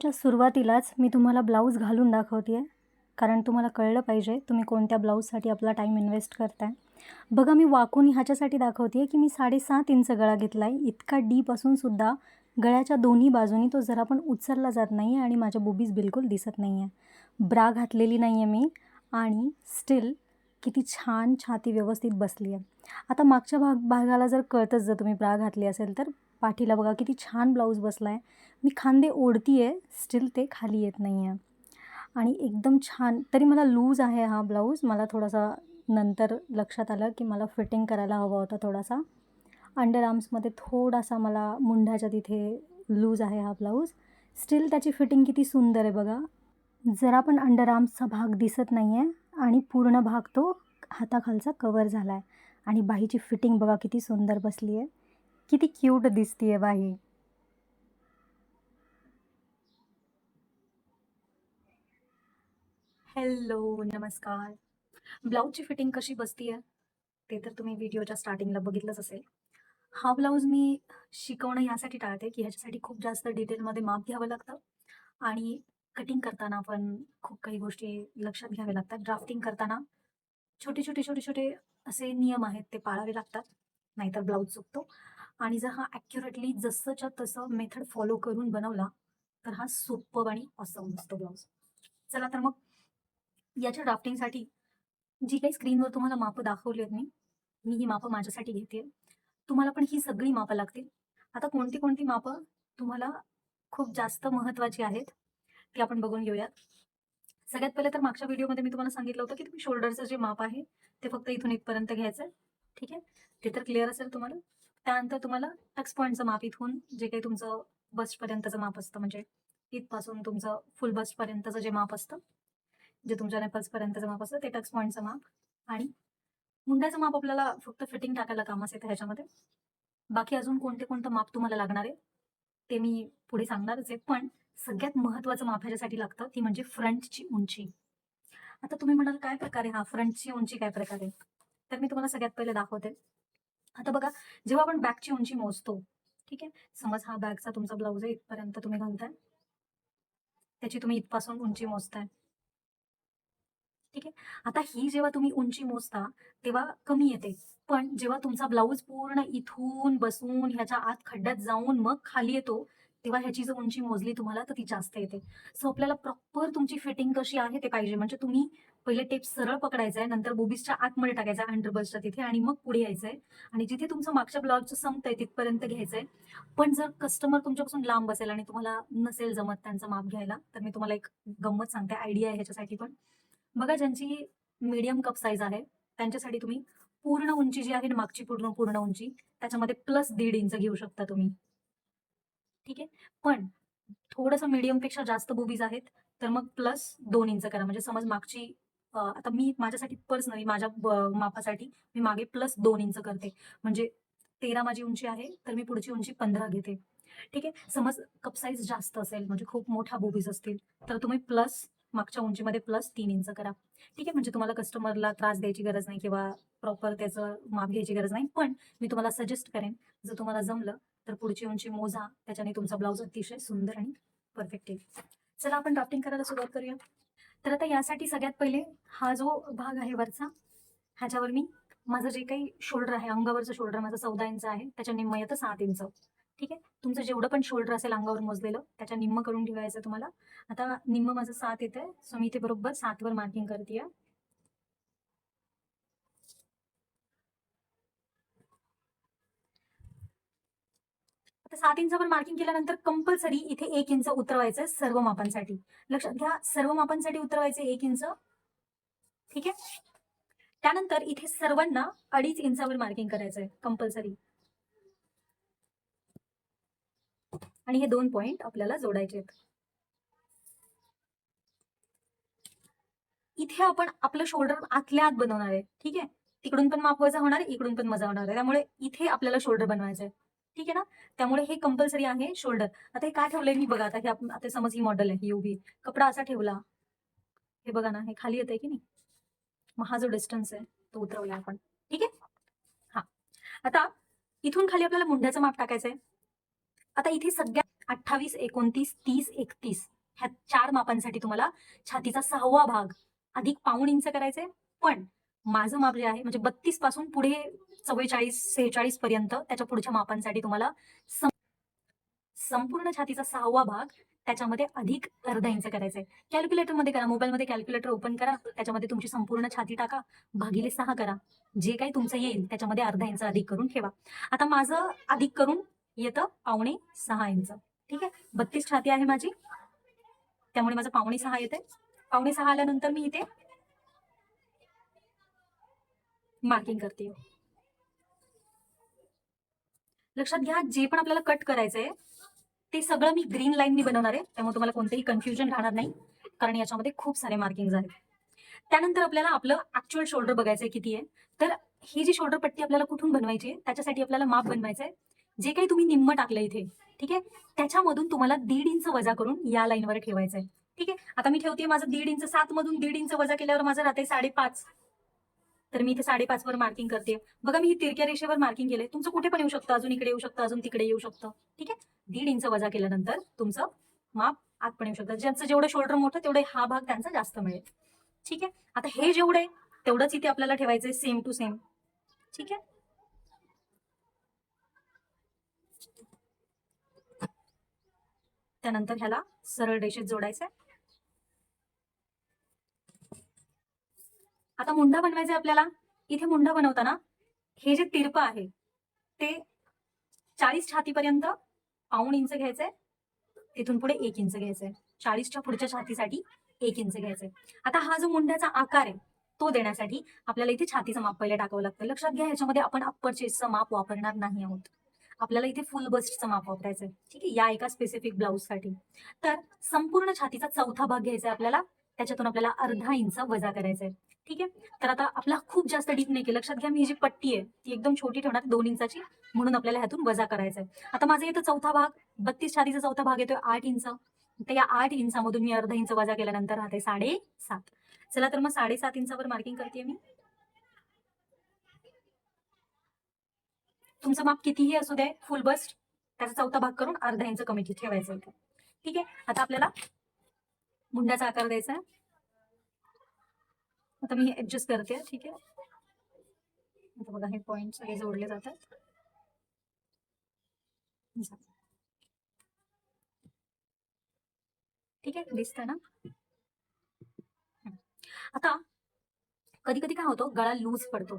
व्हिडिओच्या सुरुवातीलाच मी तुम्हाला ब्लाऊज घालून दाखवते आहे, कारण तुम्हाला कळलं पाहिजे तुम्ही कोणत्या ब्लाऊजसाठी आपला टाईम इन्व्हेस्ट करताय. बघा, मी वाकून ह्याच्यासाठी दाखवते आहे की मी 7.5 इंच गळा घेतला आहे. इतका डीप असूनसुद्धा गळ्याच्या दोन्ही बाजूनी तो जरा पण उचलला जात नाही आहे आणि माझ्या बुबीज बिलकुल दिसत नाही आहे. ब्रा घातलेली नाही आहे मी आणि स्टिल किती छान छाती व्यवस्थित बसली आहे. आता मागच्या भागाला जर कळतंच, जर तुम्ही ब्रा घातली असेल तर पाठीला बघा किती छान ब्लाऊज बसला आहे. मी खांदे ओढती आहे, स्टिल ते खाली येत नाही आहे आणि एकदम छान. तरी मला लूज आहे हा ब्लाऊज. मला थोडासा नंतर लक्षात आलं की मला फिटिंग करायला हवा होता थोडासा. अंडर आर्म्समध्ये थोडासा मला मुंढ्याच्या तिथे लूज आहे हा ब्लाऊज. स्टिल त्याची फिटिंग किती सुंदर आहे बघा. जरा पण अंडर आर्म्सचा भाग दिसत नाही आहे आणि पूर्ण भाग तो हाताखालचा कवर झाला आहे आणि बाहीची फिटिंग बघा किती सुंदर बसली आहे. किती क्यूट दिसते आहे बाही. हॅलो, नमस्कार. ब्लाऊजची फिटिंग कशी बसती आहे ते तर तुम्ही व्हिडिओच्या स्टार्टिंगला बघितलंच असेल. हा ब्लाऊज मी शिकवणं यासाठी टाळते की ह्याच्यासाठी खूप जास्त डिटेलमध्ये माप घ्यावं लागतं आणि कटिंग करताना पण खूप काही गोष्टी लक्षात घ्याव्या लागतात. ड्राफ्टिंग करताना छोटे छोटे असे नियम आहेत ते पाळावे लागतात, नाहीतर ब्लाऊज चुकतो. आणि जर हा ॲक्युरेटली जसंच्या तसं मेथड फॉलो करून बनवला तर हा सुपर्ब आणि ऑसम असतो ब्लाऊज. चला तर मग याच्या ड्राफ्टिंगसाठी जी काही स्क्रीनवर तुम्हाला मापं दाखवली आहेत मी ही मापं माझ्यासाठी घेते. तुम्हाला पण ही सगळी मापं लागतील. आता कोणती कोणती मापं तुम्हाला खूप जास्त महत्त्वाची आहेत ती आपण बघून घेऊयात. सगळ्यात पहिले तर मागच्या व्हिडिओमध्ये मी तुम्हाला सांगितलं होतं की तुम्ही शोल्डरचं जे माप आहे ते फक्त इथून इथपर्यंत घ्यायचं आहे. ठीक आहे, ते तर क्लिअर असेल तुम्हाला. त्यानंतर तुम्हाला टक्स पॉईंटचं माप इथून जे काही तुमचं बस्टपर्यंतचं माप असतं, म्हणजे इथपासून तुमचं फुल बस्टपर्यंतचं जे माप असतं, जे तुमच्या नेपल्सपर्यंतचं माप असतं ते टक्स पॉईंटचं माप. आणि मुंड्याचं माप आपल्याला फक्त फिटिंग टाकायला कामास येतं ह्याच्यामध्ये. बाकी अजून कोणतं माप तुम्हाला लागणार आहे ते मी पुढे सांगणारच आहे. पण सगळ्यात महत्त्वाचं माप ह्याच्यासाठी लागतं ती म्हणजे फ्रंटची उंची. आता तुम्ही म्हणाल काय प्रकारे हा फ्रंटची उंची काय प्रकारे, तर मी तुम्हाला सगळ्यात पहिले दाखवते. आता बघा, जेव्हा आपण बॅकची उंची मोजतो, ठीक आहे, समज हा बॅकचा तुमचा ब्लाऊज आहे, इथपर्यंत तुम्ही घालताय, त्याची तुम्ही इथपासून उंची मोजताय. ठीक आहे, आता ही जेव्हा तुम्ही उंची मोजता तेव्हा कमी येते, पण जेव्हा तुमचा ब्लाऊज पूर्ण इथून बसून ह्याच्या आत खड्ड्यात जाऊन मग खाली येतो तेव्हा ह्याची जर उंची मोजली तुम्हाला तर ती जास्त येते. सो आपल्याला प्रॉपर तुमची फिटिंग कशी आहे ते पाहिजे. म्हणजे तुम्ही पहिले टेप सरळ पकडायचा आहे, नंतर बोबीसच्या आतमध्ये टाकायचा आहे अंडरबस्टच्या तिथे, आणि मग पुढे यायचंय आणि जिथे तुमचं मागच्या ब्लाऊजचं संपतंय तिथपर्यंत घ्यायचंय. पण जर कस्टमर तुमच्यापासून लांब असेल आणि तुम्हाला नसेल जमत त्यांचं माप घ्यायला, तर मी तुम्हाला एक गंमत सांगते, आयडिया आहे ह्याच्यासाठी. पण बघा, ज्यांची मीडियम कप साईज आहे त्यांच्यासाठी तुम्ही पूर्ण उंची जी आहे ना, मागची पूर्ण पूर्ण उंची त्याच्यामध्ये प्लस 1.5 इंच घेऊ शकता तुम्ही. ठीक आहे, पण थोडंसं मीडियम पेक्षा जास्त बुबीज आहेत तर मग प्लस 2 इंच करा. म्हणजे समज मागची आता मी माझ्यासाठी पर्सनली माझ्या मापासाठी मी मागे प्लस 2 इंच करते. म्हणजे 13 माझी उंची आहे तर मी पुढची उंची 15 घेते. ठीक आहे, समज कप साईज जास्त असेल, म्हणजे खूप मोठा बुबीज असतील, तर तुम्ही प्लस मागच्या उंचीमध्ये प्लस 3 इंच करा. ठीक आहे, म्हणजे तुम्हाला कस्टमरला त्रास द्यायची गरज नाही किंवा प्रॉपर त्याचं माप घ्यायची गरज नाही. पण मी तुम्हाला सजेस्ट करेन, जर तुम्हाला जमलं तर पुढची उंची मोजा, त्याच्याने तुमचा ब्लाऊज अतिशय सुंदर आणि परफेक्ट येईल. चला आपण ड्राफ्टिंग करायला सुरुवात करूया. तर आता यासाठी सगळ्यात पहिले हा जो भाग आहे वरचा, ह्याच्यावर मी माझं जे काही शोल्डर आहे, अंगावरचं शोल्डर माझं 14 इंच आहे, त्याच्या निम्म येतं 7 इंच. ठीक आहे, तुमचं जेवढं पण शोल्डर असेल अंगावर मोजलेलं त्याच्या निम्म करून ठेवायचं तुम्हाला. आता निम्म माझं 7 येतंय, सो मी इथे बरोबर 7 वर मार्किंग करते. आता 7 इंचावर मार्किंग केल्यानंतर कंपल्सरी इथे 1 इंच उतरवायचं सर्व मापांसाठी. लक्षात घ्या, सर्व मापांसाठी उतरवायचे 1 इंच. ठीक आहे, त्यानंतर इथे सर्वांना 2.5 इंचावर मार्किंग करायचंय कंपल्सरी. आणि हे 2 पॉइंट आपल्याला जोडायचे आहेत. इथे आपण आपलं शोल्डर आतल्या आत बनवणार आहे. ठीक आहे, तिकडून पण माप वजा होणार आहे, इकडून पण वजा होणार आहे, त्यामुळे इथे आपल्याला शोल्डर बनवायचं आहे. ठीक आहे ना, त्यामुळे हे कंपल्सरी आहे शोल्डर. आता हे काय ठेवलंय मी बघा, आता हे आता समज ही मॉडेल आहे, ही उभी, कपडा असा ठेवला, हे बघा ना, हे खाली येत आहे की नाही, मग हा जो डिस्टन्स आहे तो उतरवला आपण. ठीक आहे, हा. आता इथून खाली आपल्याला मुंड्याचं माप टाकायचंय. आता इथे सगळ्या 28, 29, 30, 31 ह्या 4 मापांसाठी तुम्हाला छातीचा 6वा भाग अधिक पाऊण इंच करायचंय. पण माझं माप जे आहे म्हणजे 32 पासून पुढे 44, 46 पर्यंत त्याच्या पुढच्या मापांसाठी तुम्हाला संपूर्ण छातीचा 6वा भाग त्याच्यामध्ये अधिक अर्धा इंच करायचंय. कॅल्क्युलेटरमध्ये करा, मोबाईलमध्ये कॅल्क्युलेटर ओपन करा, त्याच्यामध्ये तुमची संपूर्ण छाती टाका, भागिले 6 करा. जे काही तुमचं येईल त्याच्यामध्ये अर्धा इंच अधिक करून ठेवा. आता माझं अधिक करून येतं 5.25 इंच. ठीक आहे, 32 छाती आहे माझी, त्यामुळे माझं 5.25 येते. 5.25 आल्यानंतर मी इथे मार्किंग करते. लक्षात घ्या, जे पण आपल्याला कट करायचंय ते सगळं मी ग्रीन लाईननी बनवणार आहे, त्यामुळे तुम्हाला कोणतेही कन्फ्युजन राहणार नाही, कारण याच्यामध्ये खूप सारे मार्किंग आहेत. त्यानंतर आपल्याला आपलं ऍक्च्युअल शोल्डर बघायचंय किती आहे. तर ही जी शोल्डर पट्टी आपल्याला कुठून बनवायची आहे, त्याच्यासाठी आपल्याला माप बनवायचंय. जे काही तुम्ही निम्म टाकलं इथे, ठीक आहे, त्याच्यामधून तुम्हाला 1.5 इंच वजा करून या लाईनवर ठेवायचंय. ठीक आहे, आता मी ठेवते माझं 1.5 इंच. 7 मधून 1.5 इंच वजा केल्यावर माझं राहते 5.5. तर मी इथे 5.5 वर मार्किंग करते. बघा, मी तिरक्या रेषेवर मार्किंग केलंय. तुमचं कुठे पण येऊ शकतं, अजून इकडे येऊ शकतं, अजून तिकडे येऊ शकतं. ठीक आहे, 1.5 इंच वजा केल्यानंतर तुमचं माप आत पण येऊ शकतं. ज्यांचं जेवढं शोल्डर मोठं तेवढे हा भाग त्यांचा जास्त मिळेल. ठीक आहे, आता हे जेवढं आहे तेवढंच इथे आपल्याला ठेवायचंय, सेम टू सेम. ठीक आहे, त्यानंतर ह्याला सरळ रेषेत जोडायचंय. आता मुंडा बनवायचा आपल्याला. इथे मुंडा बनवताना हे जे तिरपं आहे ते 40 छातीपर्यंत 1.25 इंच घ्यायचंय, तिथून पुढे 1 इंच घ्यायचंय. 40च्या पुढच्या छातीसाठी 1 इंच घ्यायचंय. आता हा जो मुंड्याचा आकार आहे तो देण्यासाठी आपल्याला इथे छातीचं माप पहिले टाकावं लागतं. लक्षात घ्या, ह्याच्यामध्ये आपण अप्पर चेस्टचं माप वापरणार नाही आहोत. आपल्याला इथे फुल बस्टचं माप वापरायचंय. ठीक आहे, या एका स्पेसिफिक ब्लाऊजसाठी. तर संपूर्ण छातीचा 4था भाग घ्यायचा आहे आपल्याला, त्याच्यातून आपल्याला अर्धा इंच वजा करायचंय. ठीक आहे, तर आता आपला खूप जास्त डीप नाही की. लक्षात घ्या, मी जी पट्टी आहे ती एकदम छोटी ठेवणार, 2 इंचाची, म्हणून आपल्याला ह्यातून वजा करायचंय. आता माझा इथं 4था भाग, 32 छातीचा 4था भाग येतोय 8 इंच. तर या 8 इंचामधून मी अर्धा इंच वजा केल्यानंतर राहते 7.5. चला तर मग 7.5 इंचावर मार्किंग करते मी. तुमचं माप कितीही असू दे, फुल बस्ट, त्याचा 4था भाग करून अर्धा इंच कमी ठेवायचं इथे. ठीक आहे, आता आपल्याला मुंड्याचा आकार द्यायचा आहे. आता मी ऍडजस्ट करते. ठीक आहे, आता बघा, हे पॉइंट सगळे जोडले जातात. ठीक आहे, दिसतं ना. आता कधी कधी काय होतं, गळा लूज पडतो.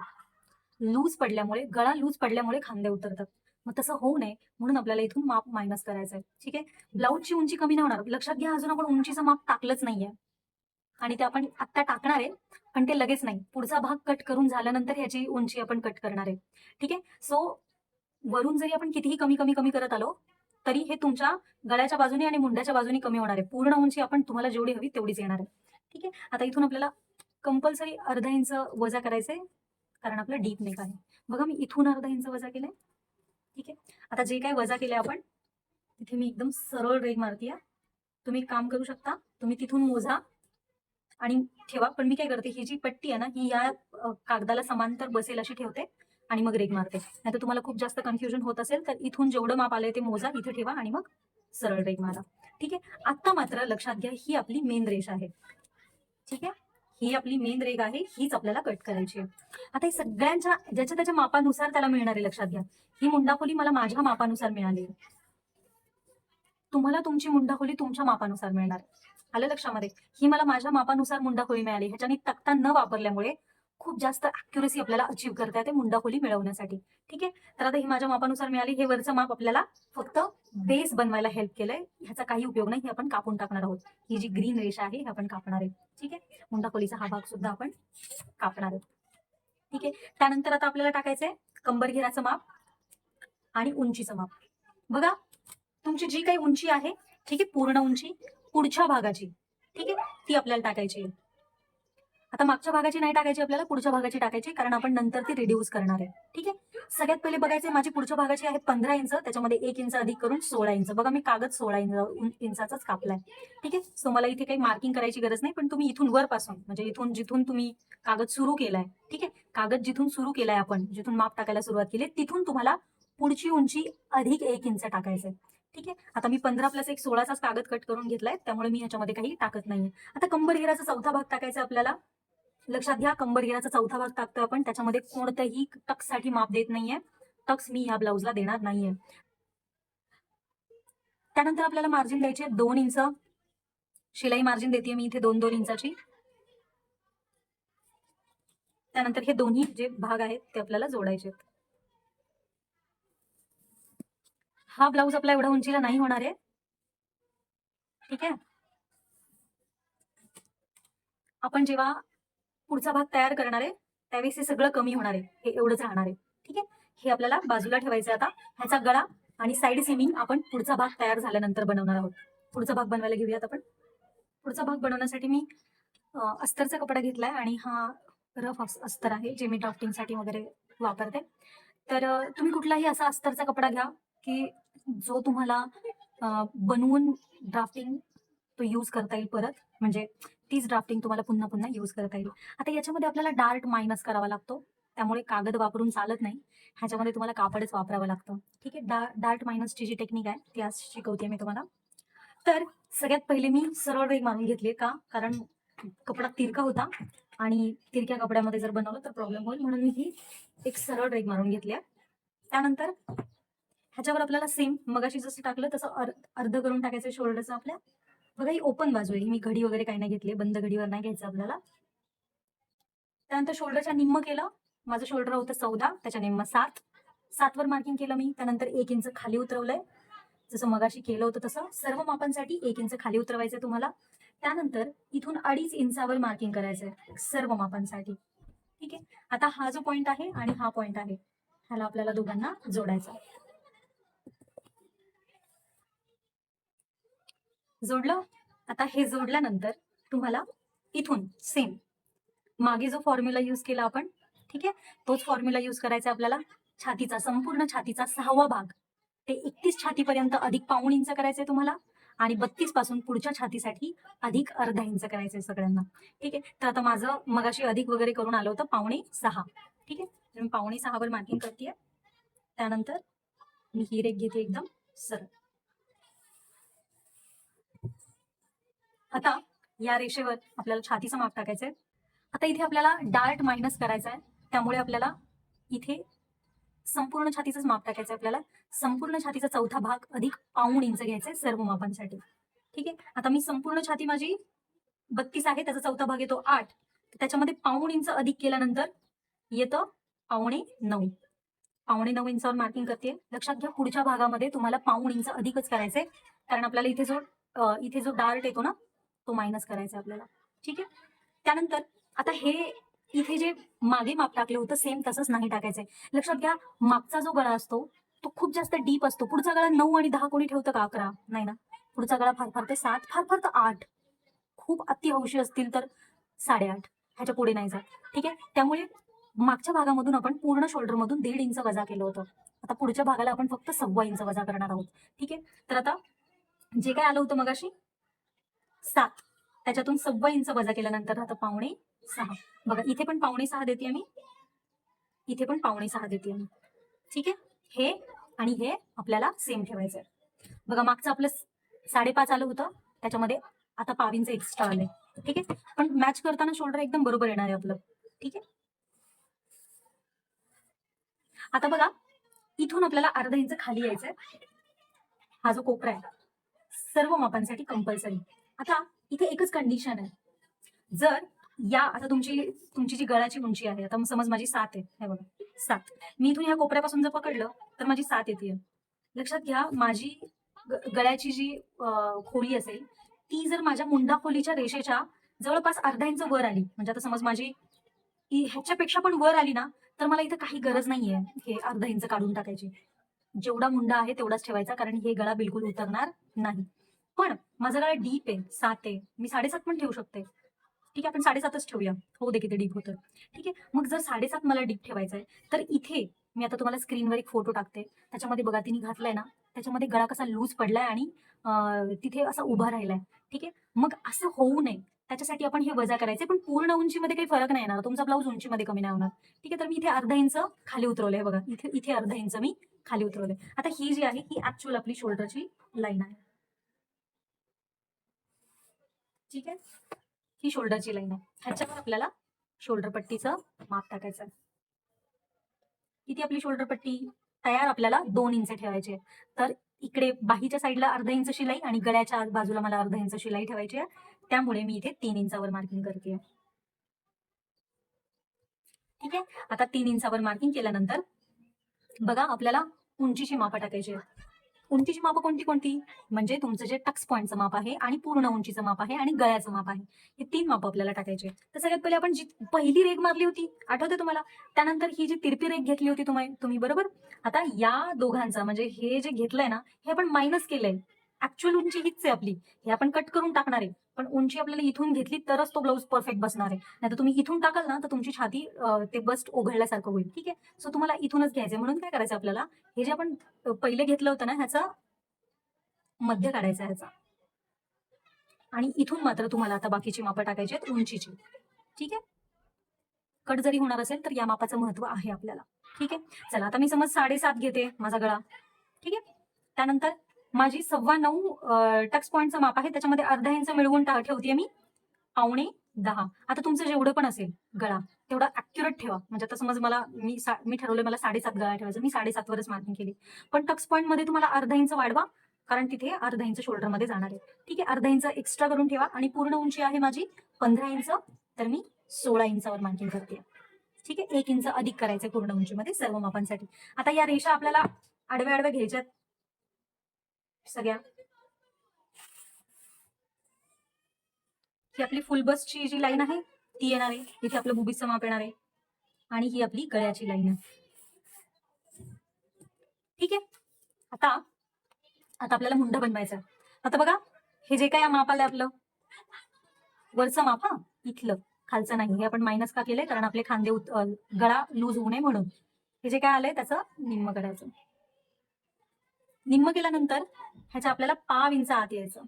गळा लूज पडल्यामुळे खांदे उतरतात. मग तसं होऊ नये म्हणून आपल्याला इथून माप मायनस करायचंय. ठीक आहे, ब्लाऊजची उंची कमी नाही होणार. लक्षात घ्या, अजून आपण उंचीचं माप टाकलंच नाहीये, आणि ते आपण आत्ता टाकणार आहे, पण ते लगेच नाही. पुढचा भाग कट करून झाल्यानंतर ह्याची उंची आपण कट करणार आहे. ठीक आहे, सो वरून जरी आपण कितीही कमी कमी कमी करत आलो तरी हे तुमच्या गळ्याच्या बाजूने आणि मुंड्याच्या बाजूने कमी होणार आहे. पूर्ण उंची आपण तुम्हाला जेवढी हवी तेवढीच येणार आहे. ठीक आहे, आता इथून आपल्याला कंपल्सरी अर्धा इंच वजा करायचंय, कारण आपलं डीप नेक आहे. बघा, मी इथून अर्धा इंच वजा केलंय. ठीक आहे, आता जे काही वजा केले आपण तिथे मी एकदम सरळ रेघ मारतीये. तुम्ही काम करू शकता, तुम्ही तिथून मोजा आणि ठेवा. पण मी काय करते, ही जी पट्टी आहे ना, ही या कागदाला समांतर बसेल अशी ठेवते आणि मग रेघ मारते. नाही तर तुम्हाला खूप जास्त कन्फ्युजन होत असेल तर इथून जेवढं माप आलंय ते मोजा, इथे ठेवा आणि मग सरळ रेघ मारा. ठीक आहे, आता मात्र लक्षात घ्या, ही आपली मेन रेष आहे. ठीक आहे, ही आपली मेन रेघ आहे, हीच आपल्याला कट करायची आहे. आता हे सगळ्यांच्या ज्याच्या त्याच्या मापानुसार त्याला मिळणार आहे. लक्षात घ्या, ही मुंडाखोली मला माझ्या मापानुसार मिळाली, तुम्हाला तुमची मुंडाखोली तुमच्या मापानुसार मिळणार. आलं लक्षामध्ये, ही मला माझ्या मापानुसार मुंडाखोली मिळाली. ह्याच्याने तक्ता न वापरल्यामुळे खूप जास्त अॅक्युरेसी आपल्याला अचीव्ह करता येते मुंडाखोली मिळवण्यासाठी. ठीक आहे, तर आता ही माझ्या मापानुसार मिळाली. हे वरचं माप आपल्याला फक्त बेस बनवायला हेल्प केलंय, ह्याचा काही उपयोग नाही. हे आपण कापून टाकणार आहोत. ही जी ग्रीन रेषा आहे हे आपण कापणार आहे. ठीक आहे, मुंडाखोलीचा हा भाग सुद्धा आपण कापणार आहोत. ठीक आहे, त्यानंतर आता आपल्याला टाकायचंय कंबरघेराचं माप आणि उंचीचं माप. बघा, तुमची जी काही उंची आहे, ठीक आहे, पूर्ण उंची पुढच्या भागाची, ठीक आहे, ती आपल्याला टाकायची आहे. आता मागच्या भागाची नाही टाकायची आपल्याला, पुढच्या भागाची टाकायची, कारण आपण नंतर ती रिड्यूस करणार आहे. ठीक आहे, सगळ्यात पहिले बघायचे, माझी पुढच्या भागाची आहे 15 इंच, त्याच्यामध्ये 1 इंच अधिक करून 16 इंच. बघा, मी कागद 16 इंचाचाच कापलाय. ठीक आहे, सो मला इथे काही मार्किंग करायची गरज नाही, पण तुम्ही इथून वरपासून, म्हणजे इथून जिथून तुम्ही कागद सुरू केलाय, ठीक आहे, कागद जिथून सुरू केलाय आपण, जिथून माप टाकायला सुरुवात केली, तिथून तुम्हाला पुढची उंची अधिक 1 इंच टाकायचंय. ठीक आहे. आता मी 15 + 1 16चाच कागद कट करून घेतलाय, त्यामुळे मी ह्याच्यामध्ये काही टाकत नाहीये. आता कंबर घेराचा चौथा भाग टाकायचा आपल्याला. लक्षात घ्या, कंबर घेराचा चौथा भाग टाकतोय आपण, त्याच्यामध्ये कोणतंही टक्ससाठी माप देत नाहीये. टक्स मी ह्या ब्लाऊजला देणार नाहीये. त्यानंतर आपल्याला मार्जिन द्यायचे 2 इंच. शिलाई मार्जिन देते मी इथे 2-2 इंचाची. त्यानंतर हे दोन्ही जे भाग आहेत ते आपल्याला जोडायचे आहेत. हा ब्लाऊज आपला एवढा उंचीला नाही होणार आहे. ठीक आहे. आपण जेव्हा पुढचा भाग तयार करणार आहे त्यावेळेस हे सगळं कमी होणार आहे, हे एवढंच राहणार आहे. ठीक आहे. हे आपल्याला बाजूला ठेवायचं. आता ह्याचा गळा आणि साईड सीमिंग आपण पुढचा भाग तयार झाल्यानंतर बनवणार आहोत. पुढचा भाग बनवायला घेऊयात आपण. पुढचा भाग बनवण्यासाठी मी अस्तरचा कपडा घेतलाय आणि हा रफ अस्तर आहे जे मी ड्राफ्टिंगसाठी वगैरे वापरते. तर तुम्ही कुठलाही असा अस्तरचा कपडा घ्या की जो तुम्हाला बनवून ड्राफ्टिंग तो यूज करता येईल परत, म्हणजे तीच ड्राफ्टिंग तुम्हाला पुन्हा पुन्हा यूज करता येईल. आता याच्यामध्ये आपल्याला डार्ट मायनस करावा लागतो, त्यामुळे कागद वापरून चालत नाही. ह्याच्यामध्ये तुम्हाला कापडच वापरावं लागतं. ठीक आहे. डार्ट मायनसची जी टेक्निक आहे ती आज शिकवते मी तुम्हाला. तर सगळ्यात पहिले मी सरळ रेघ मारून घेतली. का? कारण कपडा तिरका होता आणि तिरक्या कपड्यामध्ये जर बनवलं तर प्रॉब्लेम होईल, म्हणून मी ही एक सरळ रेघ मारून घेतली. त्यानंतर ह्याच्यावर आपल्याला सेम मगाशी जसं टाकलं तसं अर्ध करून टाकायचं शोल्डरचं आपल्या. बघा ही ओपन बाजू आहे, मी घडी वगैरे काही नाही घेतली, बंद घडीवर नाही घ्यायचं आपल्याला. त्यानंतर शोल्डरच्या निम्म केलं. माझं शोल्डर होतं 14, त्याच्या निम्म 7. 7 वर मार्किंग केलं मी. त्यानंतर 1 इंच खाली उतरवलंय, जसं मगाशी केलं होतं तसं. सर्व मापांसाठी 1 इंच खाली उतरवायचंय तुम्हाला. त्यानंतर इथून 2.5 इंचावर मार्किंग करायचंय सर्व मापांसाठी. ठीक आहे. आता हा जो पॉइंट आहे आणि हा पॉइंट आहे, ह्याला आपल्याला दोघांना जोडायचा. जोडलं. आता हे जोडल्यानंतर तुम्हाला इथून सेम मागे जो फॉर्म्युला यूज केला आपण, ठीक आहे, तोच फॉर्म्युला यूज करायचा आपल्याला. छातीचा, संपूर्ण छातीचा 6वा भाग ते 31 छातीपर्यंत अधिक पाऊण इंच करायचंय तुम्हाला, आणि 32 पासून पुढच्या छातीसाठी अधिक अर्धा इंच करायचंय सगळ्यांना. ठीक आहे. तर आता माझं मगाशी अधिक वगैरे करून आलं होतं 5.25. ठीक आहे. तर मी 5.25 वर मार्किंग करते. त्यानंतर मी ही रेघ घेते एकदम सरळ. आता या रेषेवर आपल्याला छातीचं माप टाकायचंय. आता इथे आपल्याला डार्ट मायनस करायचा आहे, त्यामुळे आपल्याला इथे संपूर्ण छातीचंच माप टाकायचं आपल्याला. संपूर्ण छातीचा चौथा भाग अधिक पाऊण इंच घ्यायचंय सर्व मापांसाठी. ठीक आहे. आता मी संपूर्ण छाती माझी 32 आहे, त्याचा चौथा भाग येतो 8. त्याच्यामध्ये पाऊण इंच अधिक केल्यानंतर येतं 8.25. 8.25 इंचावर मार्किंग करते. लक्षात घ्या, पुढच्या भागामध्ये तुम्हाला पाऊण इंच अधिकच करायचंय, कारण आपल्याला इथे जो डार्ट येतो ना तो मायनस करायचा आपल्याला. ठीक आहे. त्यानंतर आता हे इथे जे मागे माप टाकलं होतं सेम तसंच नाही टाकायचंय. लक्षात घ्या, मागचा जो गळा असतो तो खूप जास्त डीप असतो. पुढचा गळा 9 आणि 10 कोणी ठेवतं का? 11 नाही ना. पुढचा गळा फार फार तर 7, फार फार तर 8, खूप अति हौशी असतील तर 8.5, ह्याच्या पुढे नाही जात. ठीक आहे. त्यामुळे मागच्या भागामधून आपण पूर्ण शोल्डर मधून 1.5 इंच वजा केलं होतं. आता पुढच्या भागाला आपण फक्त 1.25 इंच वजा करणार आहोत. ठीक आहे. तर आता जे काय आलं होतं मगाशी 7, त्याच्यातून 1.25 इंच वजा केल्यानंतर आता 5.25. बघा इथे पण 5.25 देते मी, इथे पण 5.25 देते मी. ठीक आहे. हे आणि हे आपल्याला सेम ठेवायचंय. बघा मागचं आपलं 5.5 आलं होतं, त्याच्यामध्ये आता 0.5 इंच एक्स्ट्रा आले. ठीक आहे. पण मॅच करताना शोल्डर एकदम बरोबर येणार आहे आपलं. ठीक आहे. आता बघा इथून आपल्याला अर्धा इंच खाली यायचंय. हा जो कोपरा आहे सर्व मापांसाठी कंपल्सरी. आता इथे एकच कंडिशन आहे, जर या आता तुमची जी गळ्याची उंची आहे, आता समज माझी 7 आहे, हे बघा 7, मी इथून ह्या कोपऱ्यापासून जर पकडलं तर माझी 7 येते. लक्षात घ्या, माझी गळ्याची जी खोली असेल ती जर माझ्या मुंडा खोलीच्या रेषेच्या जवळपास अर्धा इंच वर आली, म्हणजे आता समज माझी ह्याच्यापेक्षा पण वर आली ना, तर मला इथं काही गरज नाहीये हे अर्धा इंच काढून टाकायची. जेवढा मुंडा आहे तेवढाच ठेवायचा, कारण हे गळा बिलकुल उतरणार नाही. पण माझा गळा डीप आहे, 7 आहे, मी 7.5 पण ठेवू शकते. ठीक आहे. आपण 7.5च ठेवूया, हो दे किती डीप होतं. ठीक आहे. मग जर 7.5 मला डीप ठेवायचं आहे तर इथे मी आता तुम्हाला स्क्रीनवर एक फोटो टाकते, त्याच्यामध्ये बघा तिने घातलाय ना, त्याच्यामध्ये गळा कसा लूज पडलाय आणि तिथे असा उभा राहिलाय. ठीक आहे. मग असं होऊ नये त्याच्यासाठी आपण हे वजा करायचे, पण पूर्ण उंचीमध्ये काही फरक नाही येणार, तुमचा ब्लाऊज उंचीमध्ये कमी नाही होणार. ठीक आहे. तर मी इथे अर्धा इंच खाली उतरवलंय बघा, इथे अर्धा इंच मी खाली उतरवले. आता ही जी आहे ही ऍक्च्युअल आपली शोल्डरची लाईन आहे. ठीक आहे, ही शोल्डरची लाईन आहे. ह्याच्यावर आपल्याला शोल्डर पट्टीचं माप टाकायचं आहे. किती आपली शोल्डर पट्टी तयार? आपल्याला 2 इंच ठेवायची आहे. तर इकडे बाहीच्या साईडला अर्धा इंच शिलाई आणि गळ्याच्या बाजूला मला अर्धा इंच शिलाई ठेवायची आहे. त्यामुळे मी इथे 3 इंचावर मार्किंग करते. ठीक आहे, आता 3 इंचावर मार्किंग केल्यानंतर बघा आपल्याला उंचीची मापं टाकायची आहे. उंचीची मापं कोणती कोणती? म्हणजे तुमचं जे टक्स पॉईंटचं माप आहे आणि पूर्ण उंचीचं माप आहे आणि गळ्याचं माप आहे, हे 3 मापं आपल्याला टाकायचे. तर सगळ्यात पहिले आपण जी पहिली रेघ मारली होती आठवते तुम्हाला, त्यानंतर ही जी तिरपी रेघ घेतली होती तुम्ही बरोबर. आता या दोघांचा म्हणजे हे जे घेतलंय ना, हे आपण मायनस केलंय. ऍक्च्युअल उंची हीच आहे आपली, हे आपण कट करून टाकणार आहे. पण उंची आपल्याला इथून घेतली तरच तो ब्लाऊज परफेक्ट बसणार आहे. नाहीतर तुम्ही इथून टाकाल ना तर तुमची छाती ते बस्ट ओघळल्यासारखं होईल. ठीक आहे, सो तुम्हाला इथूनच घ्यायचंय. म्हणून काय करायचं आपल्याला, हे जे आपण पहिले घेतलं होतं ना ह्याचा मध्य काढायचा ह्याचा, आणि इथून मात्र तुम्हाला आता बाकीची मापं टाकायची आहेत उंचीची. ठीक आहे, कट जरी होणार असेल तर या मापाचं महत्व आहे आपल्याला. ठीक आहे, चला आता मी समज 7.5 घेते माझा गळा. ठीक आहे, त्यानंतर माझी 9.25 टक्स पॉईंटचं माप आहे, त्याच्यामध्ये अर्धा इंच मिळवून ठेवते मी 9.25. आता तुमचं जेवढं पण असेल गळा तेवढा ऍक्युरेट ठेवा. म्हणजे आता समज मी ठरवलं मला 7.5 गळा ठेवायचा, मी 7.5 वरच मार्किंग केली. पण टक्स पॉईंट मध्ये तुम्हाला अर्धा इंच वाढवा, कारण तिथे अर्धा इंच शोल्डर मध्ये जाणार आहे. ठीक आहे, अर्धा इंच एक्स्ट्रा करून ठेवा. आणि पूर्ण उंची आहे माझी 15 इंच, तर मी 16 इंचावर मार्किंग करते. ठीक आहे, 1 इंच अधिक करायचंय पूर्ण उंचीमध्ये सर्व मापांसाठी. आता या रेषा आपल्याला आडव्या आडव्या घ्यायच्यात सगळ्या. ही आपली फुल बसची जी लाईन आहे ती येणार आहे, इथे आपलं बुबीचं माप येणार आहे, आणि ही आपली गळ्याची लाईन आहे. ठीक आहे, आता आता आपल्याला मुंडा बनवायचा. आता बघा हे जे काय माप आलंय आपलं वरचं माप, हा इथलं, खालचं नाही. हे आपण मायनस का केलंय? कारण आपले खांदे गळा लूज होऊ नये म्हणून. हे जे काय आलंय त्याचं निम्म करायचं. निम्म केल्यानंतर ह्याच्या आपल्याला 1/2 इंच आत यायचं.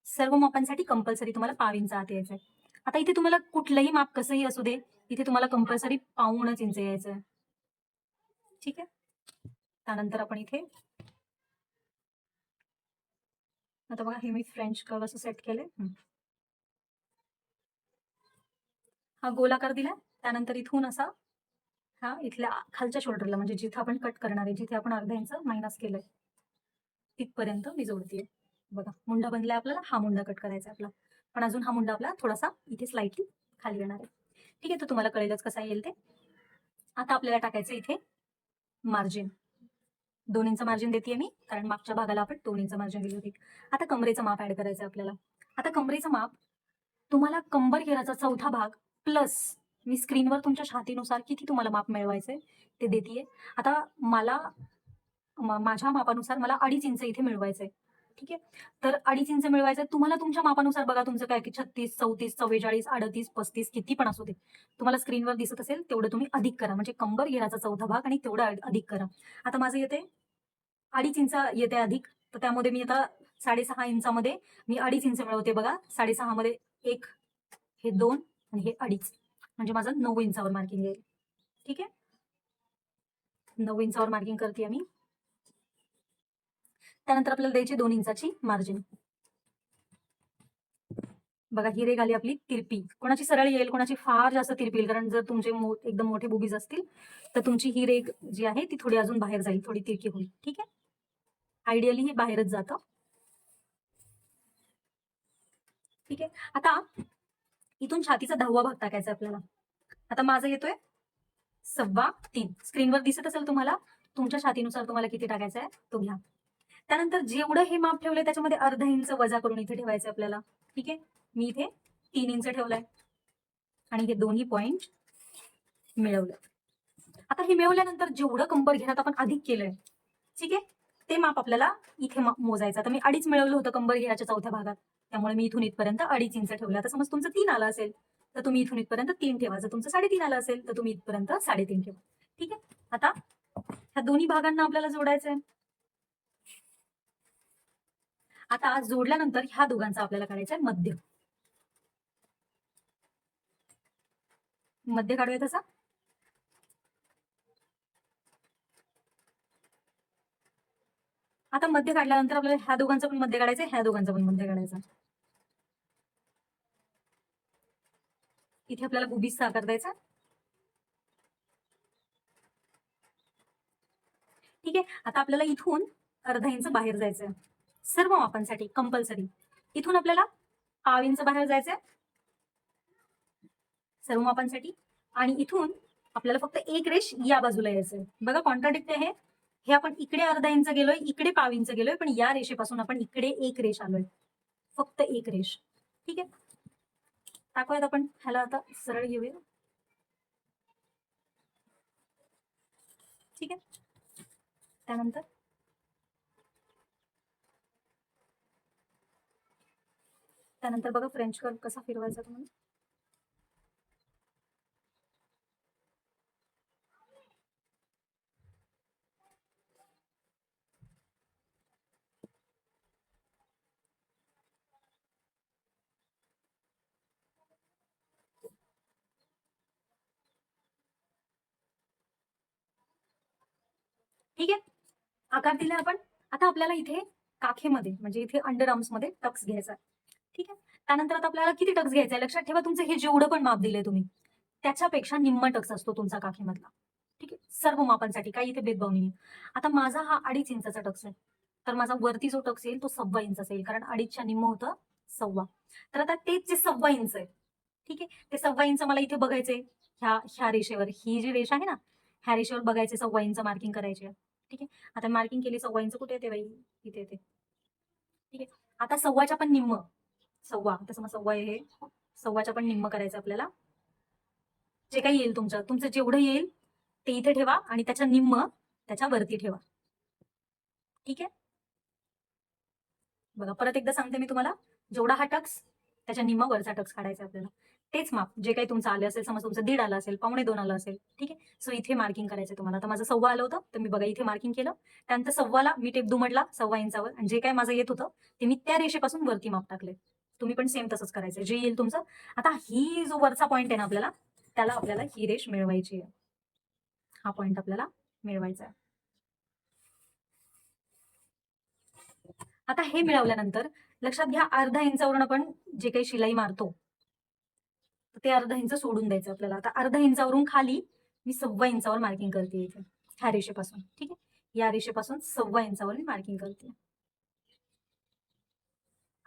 सर्व मापांसाठी कंपल्सरी तुम्हाला 1/2 इंच आत यायचंय. आता इथे तुम्हाला कुठलंही माप कसंही असू दे, इथे तुम्हाला कंपल्सरी 1.25 इंच यायचंय. ठीक आहे, त्यानंतर आपण इथे आता बघा हे मी फ्रेंच कर्व असं सेट केलंय. हा गोलाकार दिला, त्यानंतर इथून असा हा इथल्या खालच्या शोल्डरला, म्हणजे जिथे आपण कट करणार आहे, जिथे आपण अर्धा इंच मायनस केलंय तिथपर्यंत मी जोडतीये. बघा मुंडा बनलाय आपल्याला. हा मुंडा कट करायचा आपला, पण अजून हा मुंडा आपला थोडासा इथे स्लाइटली खाली येणार आहे. ठीक आहे, तर तुम्हाला कळेलच कसा येईल ते. आता आपल्याला टाकायचं इथे मार्जिन. 2 इंच मार्जिन देते मी, कारण मागच्या भागाला आपण 2 इंच मार्जिन दिली होती. आता कमरेचं माप ऍड करायचं आपल्याला. आता कमरेचं माप तुम्हाला कंबर घेराचा चौथा भाग प्लस मी स्क्रीनवर तुमच्या छातीनुसार किती तुम्हाला माप मिळवायचंय ते देतीये. आता मला माझ्या मापानुसार मला 2.5 इंच इथे मिळवायचंय. ठीक आहे, तर 2.5 इंच मिळवायचं तुम्हाला तुमच्या मापानुसार. बघा तुमचं काय की 36, 34, 44, 38, 35 किती पण असू दे, तुम्हाला स्क्रीनवर दिसत असेल तेवढं तुम्ही अधिक करा. म्हणजे कंबर घेराचा चौथा भाग आणि तेवढं अधिक करा. आता माझं येते 2.5 इंच येते अधिक, तर त्यामध्ये मी आता 6.5 इंचामध्ये मी 2.5 इंच मिळवते. बघा 6.5 मध्ये 1, हे 2 आणि हे 2.5, म्हणजे माझं 9 इंचावर मार्किंग येईल. ठीक आहे, 9 इंचावर मार्किंग करते मी. त्यानंतर आपल्याला द्यायची 2 इंचाची मार्जिन. बघा ही रेघ आली आपली तिरपी. कोणाची सरळ येईल, कोणाची फार जास्त तिरपी येईल, कारण जर तुमचे एकदम मोठे बुबीज असतील तर तुमची ही रेघ जी आहे ती थोडी अजून बाहेर जाईल, थोडी तिरकी होईल. ठीक आहे, आयडियली हे बाहेरच जातं. ठीक आहे, आता इथून छातीचा 10वा भाग टाकायचा आपल्याला. आता माझं येतोय 3.25. स्क्रीनवर दिसत असेल तुम्हाला, तुमच्या छातीनुसार तुम्हाला किती टाकायचा आहे तो घ्या. त्यानंतर जेवढं हे माप ठेवलंय त्याच्यामध्ये अर्धा इंच वजा करून इथे ठेवायचं आपल्याला. ठीक आहे, मी इथे 3 इंच ठेवलंय आणि हे दोन्ही पॉइंट मिळवलं. आता हे मिळवल्यानंतर जेवढं कंबर घेरात आपण अधिक केलंय, ठीक आहे, ते माप आपल्याला इथे मोजायचं. आता मी 2.5 मिळवलं होतं कंबर घेराच्या चौथ्या भागात, त्यामुळे मी इथून इथपर्यंत 2.5 इंच ठेवलं. आता समज तुमचं 3 आलं असेल तर तुम्ही इथून इथपर्यंत 3 ठेवा. जर तुमचं 3.5 आलं असेल तर तुम्ही इथपर्यंत 3.5 ठेवा. ठीक आहे, आता ह्या दोन्ही भागांना आपल्याला जोडायचंय. आता जोडल्यानंतर ह्या दोघांचा आपल्याला काढायचा आहे मध्य. मध्य काढूया तसा. आता मध्य काढल्यानंतर आपल्याला ह्या दोघांचं पण मध्य काढायचं, ह्या दोघांचं पण मध्य काढायचं. इथे आपल्याला गुबीजचा आकार द्यायचा. ठीक आहे. आता आपल्याला इथून अर्धा इंच बाहेर जायचंय सर्व मापांसाठी कंपल्सरी. इथून आपल्याला पाव इंच बाहेर जायचंय सर्व मापांसाठी, आणि इथून आपल्याला फक्त एक रेष या बाजूला यायचंय. बघा कॉन्ट्राडिक्ट आहे हे. आपण इकडे अर्धा इंच गेलोय, इकडे पाव इंच गेलोय, पण या रेषेपासून आपण इकडे एक रेष आलोय, फक्त एक रेष. ठीक आहे. टाकूयात आपण ह्याला, आता सरळ घेऊया. ठीक आहे. त्यानंतर बघा फ्रेंच कर्व कसा फिरवायचा तुम्हाला. ठीक आहे. आकार दिला आपण. आता आपल्याला इथे काखेमध्ये म्हणजे इथे अंडर आर्म्स मध्ये टक्स घ्यायचा. ठीक आहे. त्यानंतर आता आपल्याला किती टक्स घ्यायचा आहे लक्षात ठेवा. तुमचं हे जेवढं पण माप दिलंय तुम्ही त्याच्यापेक्षा निम्मा टक्स असतो तुमचा काखेमधला. ठीक आहे. सर्व मापांसाठी काही इथे भेदभाव नाही. आता माझा हा 2.5 इंचाचा टक्स आहे, तर माझा वरती जो टक्स येईल तो 1.25 इंच असेल, कारण 2.5च्या निम्म होतं 1.25. तर आता तेच जे 1.25 इंच आहे, ठीक आहे, ते 1.25 इंच मला इथे बघायचंय. ह्या रेषेवर, ही जी रेष आहे ना, ह्या रेषेवर बघायचे 1.25 इंच मार्किंग करायची आहे. ठीक आहे. आता मार्किंग केली, 1.25 इंच कुठे येते बाई, इथे येते. ठीक आहे. आता 1.25च्या पण निम्म, 1.25 तसं मग 1.25 हे 1.25च्या पण निम्म करायचं आपल्याला. जे काही येईल तुमचं जेवढं येईल ते इथे ठेवा आणि त्याच्या निम्म त्याच्या वरती ठेवा. ठीक आहे. बघा परत एकदा सांगते मी तुम्हाला, जेवढा हा टक्स त्याच्या निम्मा वरचा टक्स काढायचा आपल्याला. तेच माप जे काही तुमचं आलं असेल, समज तुमचं 1.5 आलं असेल, 1.25 आलं असेल, ठीक आहे. सो इथे मार्किंग करायचं तुम्हाला. आता माझं 1.25 आलं होतं, तर मी बघा इथे मार्किंग केलं. त्यानंतर 1.25ला मी टेप दुमडला 1.25 इंचावर, आणि जे काय माझं येत होतं ते मी त्या रेषेपासून वरती माप टाकले. तुम्ही पण सेम तसंच करायचं जे येईल तुमचं. आता ही जो वरचा पॉईंट आहे ना आपल्याला, त्याला आपल्याला ही रेष मिळवायची आहे. हा पॉईंट आपल्याला मिळवायचा आहे. आता हे मिळवल्यानंतर लक्षात घ्या, अर्धा इंचावरून आपण जे काही शिलाई मारतो ते अर्धा इंच सोडून द्यायचं आपल्याला. आता अर्धा इंचावरून खाली मी 1.25 इंचावर मार्किंग करते इथे, ह्या रेषेपासून. ठीक आहे. या रेषेपासून 1.25 इंचावर मी मार्किंग करते.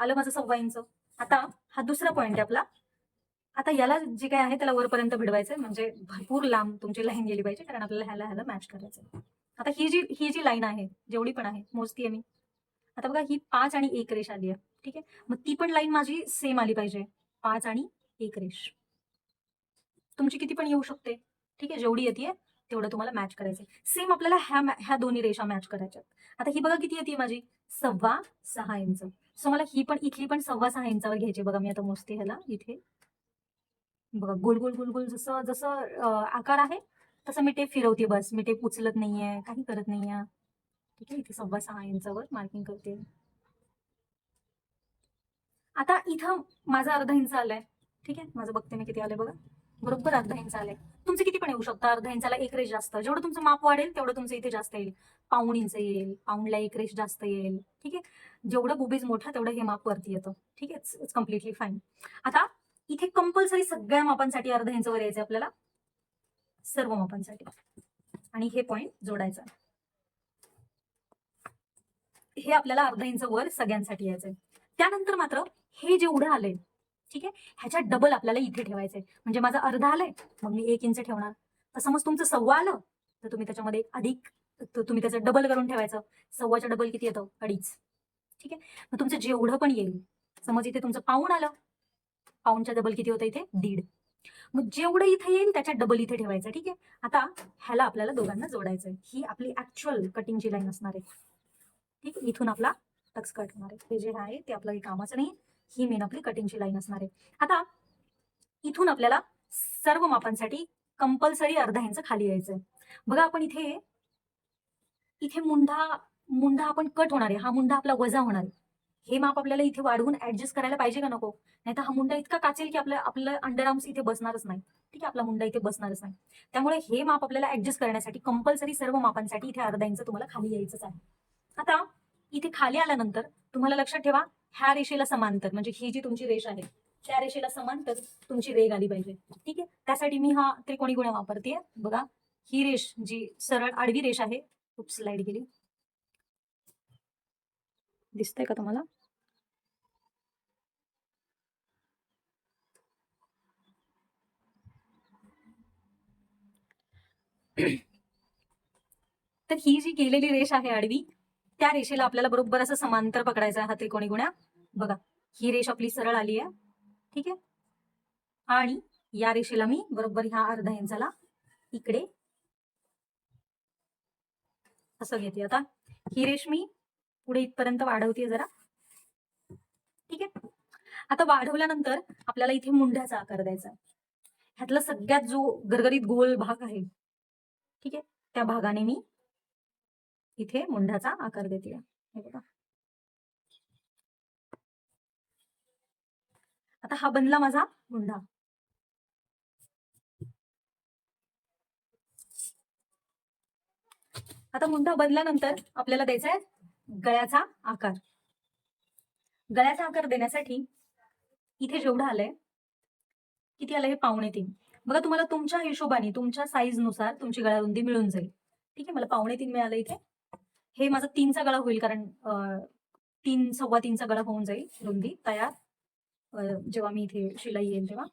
आलं माझं 1.25 इंच. आता हा दुसरा पॉईंट आहे आपला. आता याला जे काय आहे त्याला वरपर्यंत भिडवायचंय, म्हणजे भरपूर लांब तुमची लाईन गेली पाहिजे, कारण आपल्याला ह्याला मॅच करायचं. आता ही जी लाईन आहे, जेवढी पण आहे, मोजतीये मी. आता बघा ही 5 आणि 1 रेष आली आहे. ठीक आहे. मग ती पण लाईन माझी सेम आली पाहिजे, 5 आणि 1 रेष. तुमची किती पण येऊ शकते. ठीक आहे. जेवढी येते तेवढं तुम्हाला मॅच करायचंय. सेम आपल्याला ह्या दोन्ही रेषा मॅच करायच्या. आता ही बघा किती येते माझी, 6.25 इंच. सो मला ही पण इथली पण 6.25 इंचावर घ्यायची. बघा मी आता मोजते ह्याला इथे. बघा गोल गोल गोल गोल जसं जसं आकार आहे तसं मी टेप फिरवते. बस मी टेप उचलत नाहीये, काही करत नाहीये. ठीक आहे. इथे 6.25 इंचावर मार्किंग करते. आता इथं माझं अर्धा इंच आलंय. ठीक आहे. माझं बघते मी किती आलंय बघा, बरोबर अर्धा इंच आलंय. तुमचं किती पण येऊ शकतं. अर्धा इंचाला एक रेष जास्त, जेवढं तुमचं माप वाढेल तेवढं तुमचं इथे जास्त येईल. 1.25 इंच येईल, पाऊणला एक रेष जास्त येईल. ठीक आहे. जेवढं बुबीज मोठा तेवढं हे माप वरती येतं. ठीक आहे. It's completely fine. आता इथे कंपल्सरी सगळ्या मापांसाठी अर्धा इंच वर यायचं आपल्याला, सर्व मापांसाठी, आणि हे पॉईंट जोडायचं. हे आपल्याला अर्धा इंच वर सगळ्यांसाठी यायचंय. त्यानंतर मात्र हे जेवढं आलंय, ठीक आहे, ह्याच्या डबल आपल्याला इथे ठेवायचंय. म्हणजे माझं अर्धा आलंय, मग मी 1 इंच ठेवणार. तर समज तुमचं 1.25 आलं, तर तुम्ही त्याच्यामध्ये अधिक, तुम्ही त्याचं डबल करून ठेवायचं. 1.25च्या डबल किती येतं, 2.5. ठीक आहे. मग तुमचं जेवढं पण येईल, समज इथे तुमचं पाऊण आलं, पाऊणच्या डबल किती होतं इथे, 1.5. मग जेवढं इथे येईल त्याच्या डबल इथे ठेवायचं. ठीक आहे. आता ह्याला आपल्याला दोघांना जोडायचंय. ही आपली ऍक्च्युअल कटिंगची लाईन असणार आहे. ठीक आहे. इथून आपला टक्स कट होणार आहे. हे जे आहे ते आपलं कामाचं नाही, ही मेन आपली कटिंगची लाईन असणार आहे. आता इथून आपल्याला सर्व मापांसाठी कंपल्सरी अर्धा इंच खाली यायचंय. बघा आपण इथे इथे मुंढा आपण कट होणार आहे, हा मुंढा आपला वजा होणार आहे. हे माप आपल्याला इथे वाढवून ऍडजस्ट करायला पाहिजे का नको, नाही तर हा मुंडा इतका काचेल की आपलं अंडर आर्म्स इथे बसणारच नाही. ठीक आहे. आपला मुंडा इथे बसणारच नाही. त्यामुळे हे माप आपल्याला ऍडजस्ट करण्यासाठी कंपल्सरी सर्व मापांसाठी इथे अर्धा इंच तुम्हाला खाली यायचंच आहे. आता इथे खाली आल्यानंतर तुम्हाला लक्षात ठेवा, ह्या रेषेला समांतर म्हणजे ही जी तुमची रेष आहे त्या रेषेला समांतर तुमची रेघ आली पाहिजे. ठीक आहे, त्यासाठी मी हा त्रिकोणी गुणा वापरते. बघा, ही रेष जी सरळ आडवी रेष आहे, खूप स्लाइड गेली, दिसतंय का तुम्हाला? तर ही जी गेलेली रेष आहे आडवी, त्या रेषेला आपल्याला बरोबर असं समांतर पकडायचं आहे हा त्रिकोणी गुण्या. बघा, ही रेष आपली सरळ आली आहे. ठीक आहे, आणि या रेषेला मी बरोबर ह्या अर्धा इंचाला इकडे असं घेते. आता ही रेष मी पुढे इथपर्यंत वाढवते जरा. ठीक आहे, आता वाढवल्यानंतर आपल्याला इथे मुंढ्याचा आकार द्यायचा. ह्यातला सगळ्यात जो गरगरीत गोल भाग आहे, ठीक आहे, त्या भागाने मी इथे मुंढ्याचा आकार देते. हे बघा, आता हा बनला माझा मुंढा. आता मुंढा बनल्यानंतर आपल्याला द्यायचा आहे गळ्याचा आकार. गळ्याचा आकार देण्यासाठी इथे जेवढं आलंय, किती आलंय? हे 3.5. बघा, तुम्हाला तुमच्या हिशोबाने तुमच्या साईज नुसार तुमची गळा रुंदी मिळून जाईल. ठीक आहे, मला 3.5 मिळालं इथे. हे माझा 3चा गळा होईल, कारण 3 3.25चा गळा होऊन जाईल रुंदी तयार जेव्हा मी इथे शिलाई येईल तेव्हा.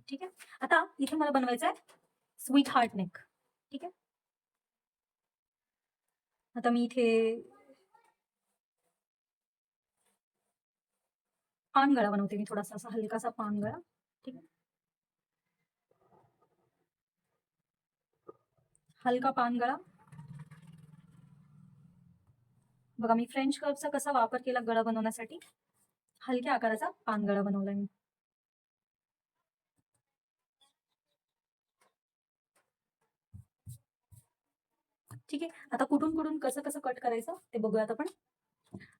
ठीक आहे, आता इथे मला बनवायचं आहे स्वीट हार्ट नेक. ठीक आहे, आता मी इथे पान गळा बनवते. मी थोडासा असा हलकासा पान गळा. ठीक आहे, हलका पान गळा. बघा, मी फ्रेंच कर्वचा कसा वापर केला गळा बनवण्यासाठी, हलक्या आकाराचा पान गळा बनवला मी. ठीक आहे, आता कुठून कुठून कसं कसं कट करायचं ते बघूयात आपण.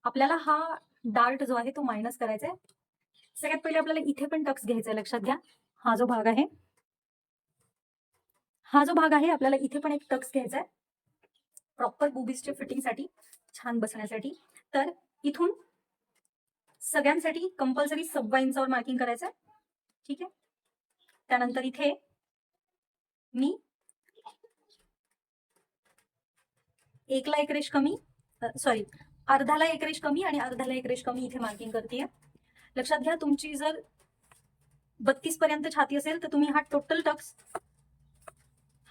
आपल्याला हा डार्ट जो आहे तो मायनस करायचा आहे. सगळ्यात पहिले आपल्याला इथे पण टक्स घ्यायचा आहे. लक्षात घ्या, हा जो भाग आहे, आपल्याला इथे पण एक टक्स घ्यायचा आहे प्रॉपर बुबीजच्या फिटिंगसाठी, छान बसण्यासाठी. तर इथून सगळ्यांसाठी कंपल्सरी 1.25 इंचावर मार्किंग करायचं आहे. ठीक आहे, त्यानंतर इथे मी 1ला 1 रेष कमी, सॉरी, अर्धाला 1 रेष कमी आणि अर्धाला 1 रेष कमी इथे मार्किंग करते. लक्षात घ्या, तुमची जर 32 पर्यंत छाती असेल तर तुम्ही हा टोटल टक्स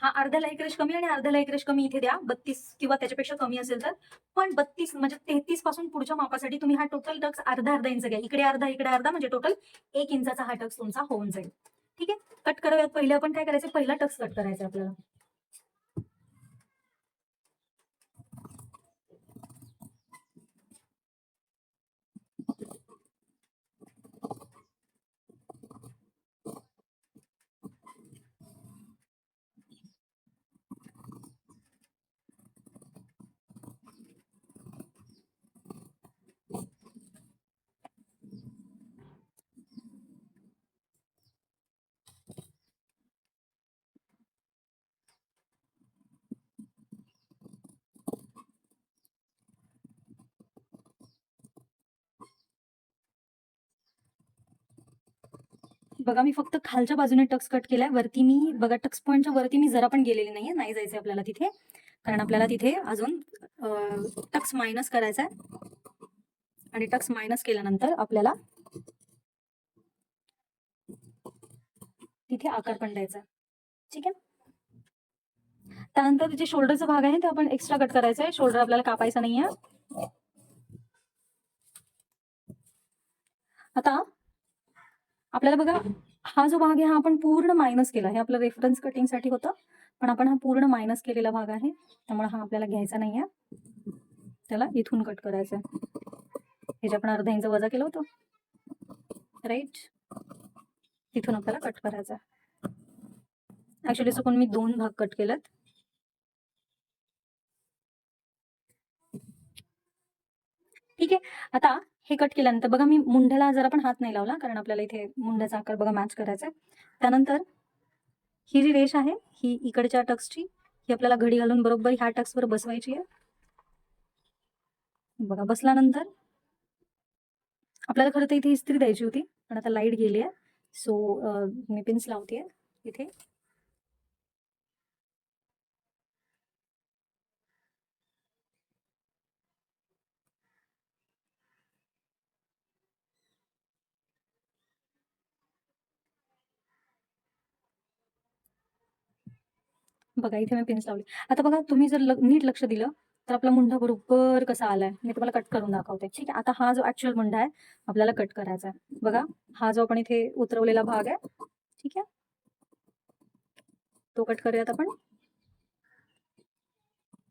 हा अर्ध्याला 1 रेष कमी आणि अर्ध्याला 1 रेष कमी इथे द्या. 32 किंवा त्याच्यापेक्षा कमी असेल तर. पण 32 म्हणजे 33 पासून पुढच्या मापासाठी तुम्ही हा टोटल टक्स अर्धा अर्धा इंच घ्या. इकडे अर्धा इकडे अर्धा, म्हणजे टोटल 1 इंचाचा हा टक्स तुमचा होऊन जाईल. ठीक आहे, कट करूयात. पहिले आपण काय करायचं, पहिला टक्स कट करायचा आपल्याला. बघा, मी फक्त खालच्या बाजूने टक्स कट केलाय. वरती मी बघा, टक्स पॉईंटच्या वरती मी जरा पण गेलेली नाहीये. नाही जायचंय आपल्याला तिथे, कारण आपल्याला तिथे अजून टक्स मायनस करायचा आहे. आणि टक्स मायनस केल्यानंतर आपल्याला तिथे आकार पण द्यायचा. ठीक आहे, त्यानंतर जे शोल्डरचा भाग आहे ते आपण एक्स्ट्रा कट करायचा आहे. शोल्डर आपल्याला कापायचा नाहीये. आता आपल्याला बघा, हा जो भाग आहे हा आपण पूर्ण मायनस केला. हे आपलं रेफरन्स कटिंगसाठी होतं, पण आपण हा पूर्ण मायनस केलेला भाग आहे, त्यामुळे हा आपल्याला घ्यायचा नाहीये. त्याला इथून कट करायचं आहे. हे जे आपण अर्धा इंच वजा केलं होतं, राईट, तिथून आपल्याला कट करायचा. ऍक्च्युली चुकून मी 2 भाग कट केलेत. ठीक आहे, आता हे कट केल्यानंतर बघा, मी मुंढ्याला जरा पण हात नाही लावला, कारण आपल्याला इथे मुंढ्याचा आकार बघा मॅच करायचा आहे. त्यानंतर ही जी रेष आहे ही इकडच्या टक्सची, ही आपल्याला घडी घालून बरोबर ह्या टक्सवर बसवायची आहे. बघा बसल्यानंतर आपल्याला खरं तर इथे इस्त्री द्यायची होती, पण आता लाईट गेली आहे. सो मी पिन्स लावते इथे. बघा इथे मी पिन्स लावली. आता बघा तुम्ही जर नीट लक्ष दिलं तर आपला मुंढा बरोबर कसा आलाय मी तुम्हाला कट करून दाखवते. ठीक आहे, आता हा जो ऍक्च्युअल मुंढा आहे आपल्याला कट करायचा आहे. बघा हा जो आपण इथे उतरवलेला भाग आहे, ठीक आहे, तो कट करूयात आपण.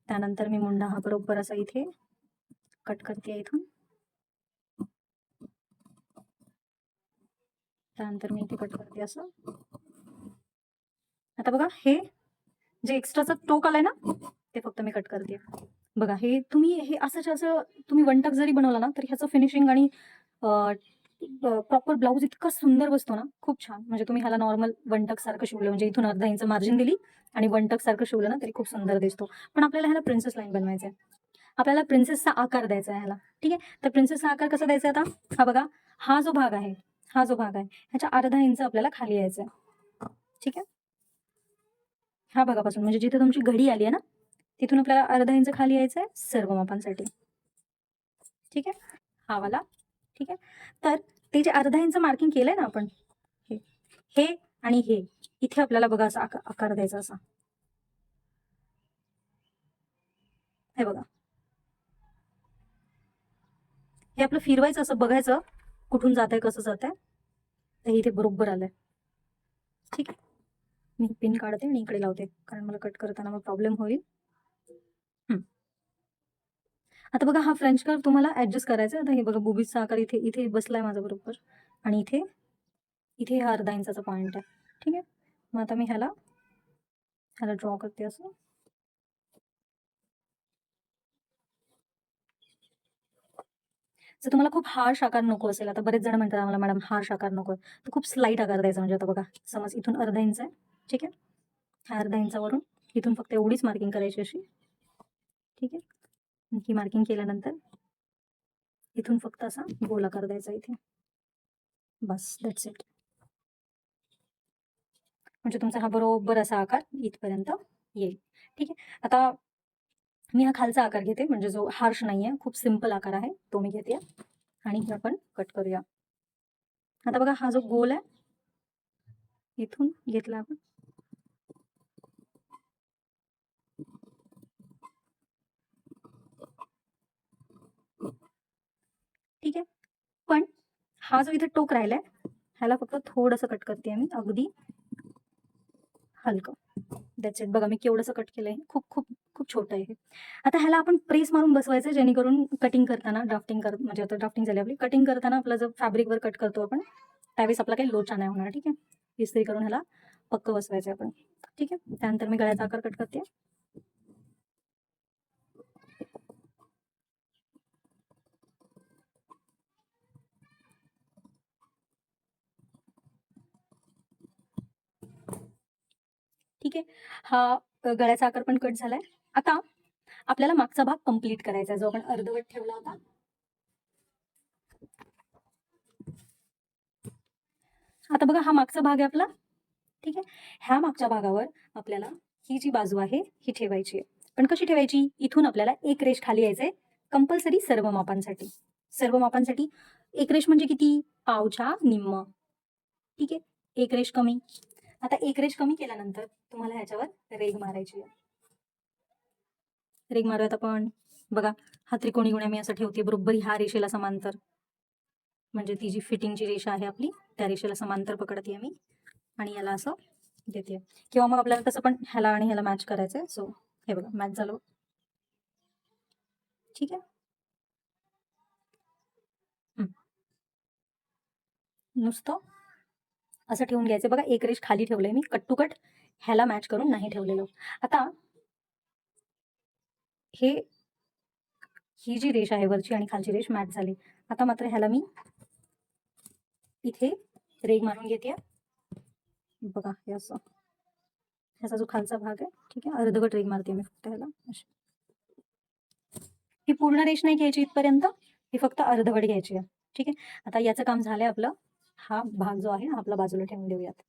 त्यानंतर मी मुंढा हा बरोबर असा इथे कट करते इथून. त्यानंतर मी इथे कट करते असं. आता बघा हे जे एक्स्ट्राचं टोक आलंय ना ते फक्त मी कट करते. बघा हे तुम्ही हे असं तुम्ही वनटक जरी बनवला ना तर ह्याचं फिनिशिंग आणि प्रॉपर ब्लाऊज इतका सुंदर बसतो ना, खूप छान. म्हणजे तुम्ही ह्याला नॉर्मल वनटक सारखं शिवलं, म्हणजे इथून अर्धा इंच मार्जिन दिली आणि वनटक सारखं शिवलं ना तरी खूप सुंदर दिसतो. पण आपल्याला ह्याला प्रिन्सेस लाईन बनवायचं आहे, आपल्याला प्रिन्सेसचा आकार द्यायचा आहे ह्याला. ठीक आहे, तर प्रिन्सेसचा आकार कसा द्यायचा आता? हा बघा हा जो भाग आहे, हा जो भाग आहे ह्याच्या अर्धा इंच आपल्याला खाली यायचं आहे. ठीक आहे, ह्या भागापासून म्हणजे जिथे तुमची घडी आली आहे ना तिथून आपल्याला अर्धा इंच खाली यायचं आहे सर्व मापांसाठी. ठीक आहे, हा वाला. ठीक आहे, तर ते जे अर्धा इंच मार्किंग केलंय ना आपण, हे हे आणि हे इथे आपल्याला बघा असा आकार द्यायचा असा. हे बघा हे आपलं फिरवायचं, असं बघायचं कुठून जात आहे कसं जात आहे. तर इथे बरोबर आलंय. ठीक आहे, मी पिन काढते आणि इकडे लावते कारण मला कट करताना मग प्रॉब्लेम होईल. आता बघा हा फ्रेंच कर्व तुम्हाला ऍडजस्ट करायचा. आता हे बघा बुबीचा आकार इथे इथे बसलाय माझा बरोबर आणि इथे इथे हा अर्धा इंचाचा पॉइंट आहे. ठीक आहे, मग आता मी ह्याला ह्याला ड्रॉ करते असं. जर तुम्हाला खूप हार्श आकार नको असेल, आता बरेच जण म्हणतात आम्हाला मॅडम हार्श आकार नको, तर खूप स्लाईट आकार द्यायचा. म्हणजे आता बघा समज इथून अर्धा इंच आहे, ठीक आहे, ह्या अर्धा इंचावरून इथून फक्त एवढीच मार्किंग करायची अशी. ठीक आहे, ही मार्किंग केल्यानंतर इथून फक्त असा गोल आकार द्यायचा इथे, बस दॅट्स इट. म्हणजे तुमचा हा बरोबर असा आकार इथपर्यंत येईल. ठीक आहे, आता मी हा खालचा आकार घेते, म्हणजे जो हार्श नाहीये, खूप सिंपल आकार आहे तो मी घेते आणि हे आपण कट करूया. आता बघा हा जो गोल आहे इथून घेतला आपण, ठीक आहे, पण हा जो इथे टोक राहिलाय ह्याला फक्त थोडंसं कट करते मी, अगदी हलकं. That's it. बघा मी केवढंसं कट केलंय, खूप खूप खूप छोटं आहे हे. आता ह्याला आपण प्रेस मारून बसवायचं, जेणेकरून कटिंग करताना म्हणजे आता ड्राफ्टिंग झाली आपली, कटिंग करताना आपलं जर फॅब्रिकवर कट करतो आपण त्यावेळेस आपला काही लोचा नाही होणार. ठीक आहे, इस्त्री करून ह्याला पक्क बसवायचं आपण. ठीक आहे, त्यानंतर मी गळ्याचा आकार कट करते. ठीक आहे, हा गळ्याचा आकार पण कट झालाय. आता आपल्याला मागचा भाग कंप्लीट करायचा जो आपण अर्धवट ठेवला होता. आता बघा हा मागचा भाग आहे आपला. ठीक आहे, ह्या मागच्या भागावर आपल्याला ही जी बाजू आहे ही ठेवायची आहे. पण कशी ठेवायची? इथून आपल्याला एक रेष खाली यायचंय कंपल्सरी सर्व मापांसाठी. सर्व मापांसाठी एक रेष म्हणजे किती? पावच्या निम्म. ठीक आहे, एक रेष कमी. आता एक रेष कमी केल्यानंतर तुम्हाला ह्याच्यावर रेघ मारायची आहे. रेघ मारूयात आपण. बघा हा त्रिकोणी गुण्या मी असं ठेवते बरोबर ह्या रेषेला समांतर, म्हणजे ती जी फिटिंगची रेषा आहे आपली त्या रेषेला समांतर पकडते मी आणि याला असं देते. किंवा मग आपल्याला तसं पण ह्याला आणि ह्याला मॅच करायचंय. सो हे बघा मॅच झालं. ठीक आहे, नुसतं असं ठेवून घ्यायचं. बघा एक रेष खाली ठेवलंय मी कट टू कट, ह्याला मॅच करून नाही ठेवलेलं. आता हे ही जी रेष आहे वरची आणि खालची रेष मॅच झाली. आता मात्र ह्याला मी इथे रेघ मारून घेते. बघा हे असं, ह्याचा जो खालचा भाग आहे, ठीक आहे, अर्धवट रेघ मारते मी फक्त ह्याला. ही पूर्ण रेष नाही घ्यायची इथपर्यंत, ही फक्त अर्धवट घ्यायची आहे. ठीक आहे. आता याचं काम झालंय आपलं. हा भाग जो आहे आपला बाजूला ठेवून देऊयात.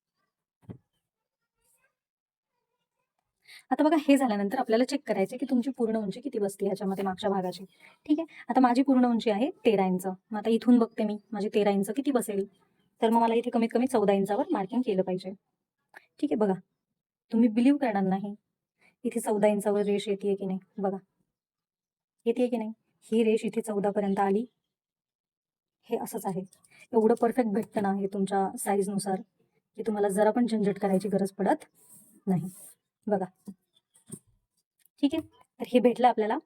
आता बघा हे झाल्यानंतर आपल्याला चेक करायचं की तुमची पूर्ण उंची किती बसते ह्याच्यामध्ये मागच्या भागाची. ठीक आहे. आता माझी पूर्ण उंची आहे 13 इंच. मग आता इथून बघते मी माझी 13 इंच किती बसेल. तर मग मला इथे कमीत कमी 14 इंचावर मार्किंग केलं पाहिजे. ठीक आहे. बघा तुम्ही बिलीव्ह करणार नाही, इथे 14 इंचावर रेष येते की नाही. बघा येते की नाही. ही रेष इथे 14 पर्यंत आली. हे असंच आहे. एवढं परफेक्ट भेटतं ना हे तुमच्या साईजनुसार की तुम्हाला जरा पण झंझट करायची गरज पडत नाही. बघा ठीक आहे. तर हे भेटलं आपल्याला.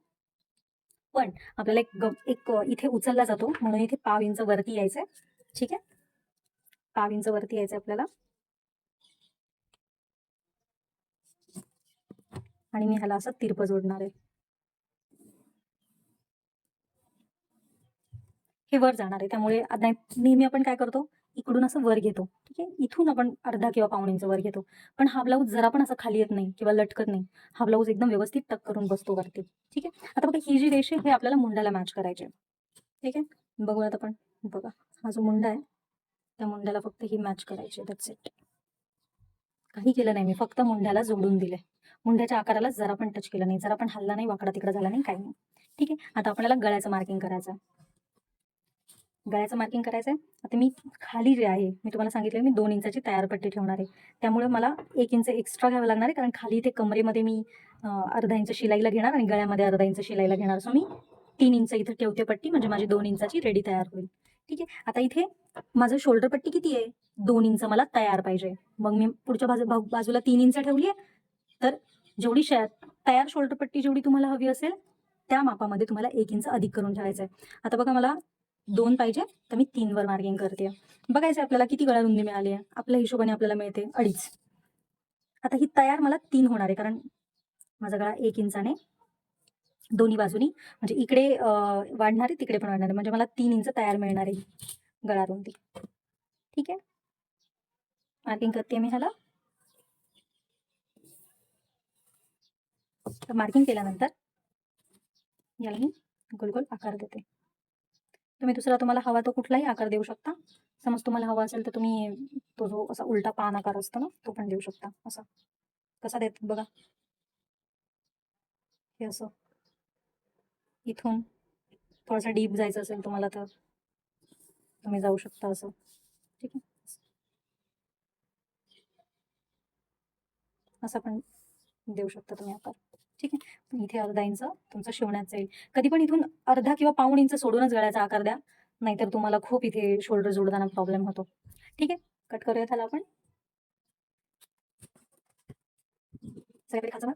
पण आपल्याला एक इथे उचलला जातो म्हणून इथे 1/2 इंच वरती यायचंय. ठीक आहे. 1/2 इंच वरती यायचंय आपल्याला. आणि मी ह्याला असं तिरपं जोडणार आहे. हे वर जाणार आहे, त्यामुळे नेहमी आपण काय करतो, इकडून असं वर घेतो. ठीक आहे. इथून आपण अर्धा किंवा 1/2 इंच वर घेतो. पण हा ब्लाऊज जरा पण असं खाली येत नाही किंवा लटकत नाही. हा ब्लाऊज एकदम व्यवस्थित टक करून बसतो वरती. ठीक आहे. आता बघा ही जी रेष आहे हे आपल्याला मुंड्याला मॅच करायचे. ठीक आहे. बघूयात आपण. बघा हा जो मुंडा आहे त्या मुंड्याला फक्त ही मॅच करायची. That's it. काही केलं नाही मी, फक्त मुंड्याला जोडून दिले. मुंड्याच्या आकाराला जरा पण टच केलं नाही, जरा पण हल्ला नाही, वाकडा तिकडा झाला नाही, काही नाही. ठीक आहे. आता आपल्याला गळ्याचं मार्किंग करायचं. गळ्याचं मार्किंग करायचंय. आता मी खाली जे आहे मी तुम्हाला सांगितलं मी 2 इंचाची तयार पट्टी ठेवणार आहे. त्यामुळे मला 1 इंच एक्स्ट्रा घ्यावं लागणार आहे, कारण खाली इथे कमरेमध्ये मी अर्धा इंच शिलाईला घेणार आणि गळ्यामध्ये अर्धा इंच शिलाईला घेणार. सो मी 3 इंच इथं ठेवते पट्टी, म्हणजे माझी 2 इंचाची रेडी तयार होईल. ठीक आहे. आता इथे माझं शोल्डर पट्टी किती आहे, 2 इंच मला तयार पाहिजे. मग मी पुढच्या बाजूला 3 इंच ठेवली आहे. तर जेवढी तयार शोल्डर पट्टी जेवढी तुम्हाला हवी असेल त्या मापामध्ये तुम्हाला 1 इंच अधिक करून ठेवायचं आहे. आता बघा मला 2 पाहिजे, तर मी 3 वर मार्किंग करते. बघायचं आपल्याला किती गळा रुंदी मिळाली आहे. आपल्या हिशोबाने आपल्याला मिळते 2.5. आता ही तयार मला 3 होणार आहे, कारण माझा गळा 1 इंचाने दोन्ही बाजूनी, म्हणजे इकडे वाढणार आहे तिकडे पण वाढणार आहे, म्हणजे मला 3 इंच तयार मिळणार आहे गळा रुंदी. ठीक आहे. मार्किंग करते मी ह्याला. तर मार्किंग केल्यानंतर याला मी गोल गोल आकार देते. तुम्ही दुसरा तुम्हाला हवा तो कुठलाही आकार देऊ शकता. समज तुम्हाला हवा असेल तर तुम्ही तो जो असा उलटा पान आकार असतो ना तो पण देऊ शकता. असा कसा देत बघा. हे असं इथून थोडासा डीप जायचं असेल तुम्हाला तर तुम्ही जाऊ शकता असं. ठीक आहे. असं पण देऊ शकता तुम्ही आकार. ठीक आहे. इथे अर्धा इंच तुमचं शिवण्याचं येईल. कधी पण इथून अर्धा किंवा 1/2 इंच सोडूनच गळ्याचा आकार द्या, नाहीतर तुम्हाला खूप इथे शोल्डर जोडताना प्रॉब्लेम होतो. ठीक आहे. कट करूया त्याला आपण. सगळीकडे खायचं ना.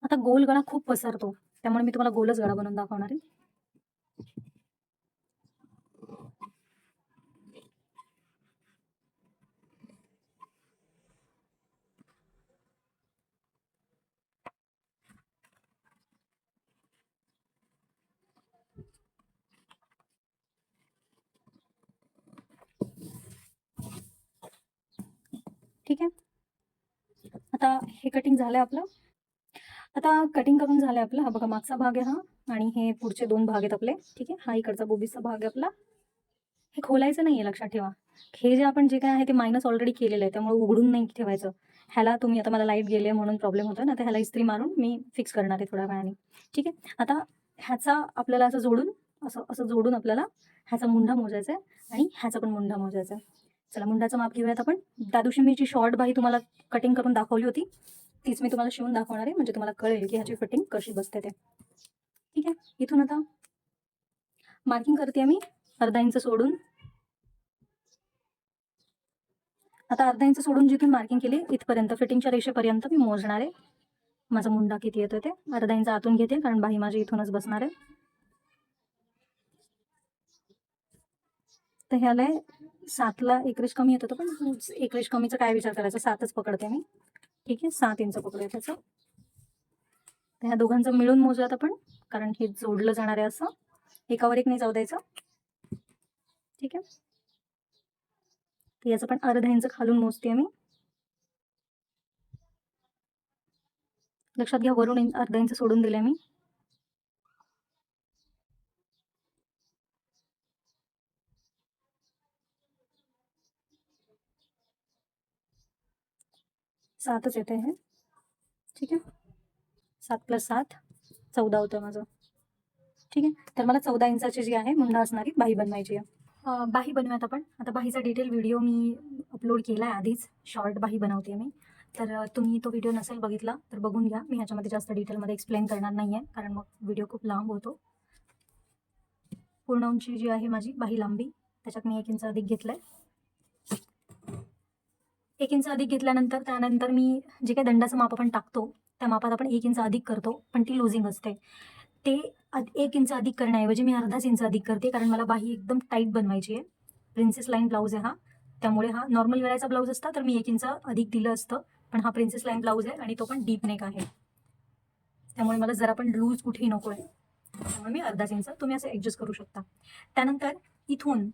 आता गोल गळा खूप पसरतो, त्यामुळे मी तुम्हाला गोलच गळा बनवून दाखवणार आहे. ठीक आहे. आता हे कटिंग झालंय आपलं. आता कटिंग करून झालंय आपलं. हा बघा मागचा भाग आहे हा, आणि हे पुढचे 2 भाग आहेत आपले. ठीक आहे. हा इकडचा बोबीचा भाग आहे आपला. हे खोलायचं नाहीये, लक्षात ठेवा. हे जे आपण जे काय आहे ते मायनस ऑलरेडी केलेलं आहे, त्यामुळे उघडून नाही ठेवायचं. ह्याला तुम्ही आता मला लाईट गेली म्हणून प्रॉब्लेम होतो ना, तर ह्याला इस्त्री मारून मी फिक्स करणार आहे थोड्या वेळाने. ठीक आहे. आता ह्याचा आपल्याला असं जोडून असं असं जोडून आपल्याला ह्याचा मुंढा मोजायचा आहे आणि ह्याचा पण मुंढा मोजायचा आहे. चला मुंढाचं माप घेऊयात आपण. त्या दिवशी मी जी शॉर्ट बाही तुम्हाला कटिंग करून दाखवली होती तीच मी तुम्हाला शिवून दाखवणार आहे, म्हणजे तुम्हाला कळेल की ह्याची फिटिंग कशी बसते ते. ठीक आहे. इथून आता मार्किंग करते मी अर्धा इंच सोडून. आता अर्धा इंच सोडून जिथून मार्किंग केली इथपर्यंत फिटिंगच्या रेषेपर्यंत मी मोजणार आहे. माझा मुंडा किती येतो ते अर्धा इंच आतून घेते, कारण बाही माझी इथूनच बसणार आहे. तर ह्याला 7ला 1 रेष कमी येत होतं, पण 1 रेष कमीचा काय विचार करायचा, 7च पकडते मी. ठीक आहे, 7 इंच पकडूया त्याचं. तर ह्या दोघांचं मिळून मोजूयात आपण, कारण हे जोडलं जाणार आहे असं. एकावर एक नाही जाऊ द्यायचं. ठीक आहे, तर याचं पण अर्धा इंच खालून मोजते मी. लक्षात घ्या, वरून अर्धा इंच सोडून दिले मी. सातच येते हे. ठीक आहे, 7 + 7 14 होतं माझं. ठीक आहे, तर मला 14 इंचाची जी आहे मुंडा असणारी बाही बनवायची आहे. बाही बनवूयात आपण. आता बाहीचा डिटेल व्हिडिओ मी अपलोड केला आहे आधीच, शॉर्ट बाही बनवते मी. तर तुम्ही तो व्हिडिओ नसेल बघितला तर बघून घ्या. मी ह्याच्यामध्ये जास्त डिटेलमध्ये एक्सप्लेन करणार नाही आहे, कारण मग व्हिडिओ खूप लांब होतो. पूर्ण उंची जी आहे माझी बाही लांबी, त्याच्यात मी 1 इंच अधिक घेतलं आहे. 1 इंच अधिक घेतल्यानंतर त्यानंतर मी जे काही दंडाचं माप आपण टाकतो त्या मापात आपण 1 इंच अधिक करतो, पण ती लुझिंग असते. ते 1 इंच अधिक करण्याऐवजी मी अर्धाच इंच अधिक करते, कारण मला बाही एकदम टाईट बनवायची आहे. प्रिन्सेस लाईन ब्लाऊज आहे हा, त्यामुळे हा नॉर्मल गळ्याचा ब्लाऊज असता तर मी 1 इंच अधिक दिलं असतं, पण हा प्रिन्सेस लाईन ब्लाऊज आहे आणि तो पण डीप नेक आहे, त्यामुळे मला जरा पण लूज कुठेही नको आहे, त्यामुळे मी अर्धाच इंच, तुम्ही असं ॲडजस्ट करू शकता. त्यानंतर इथून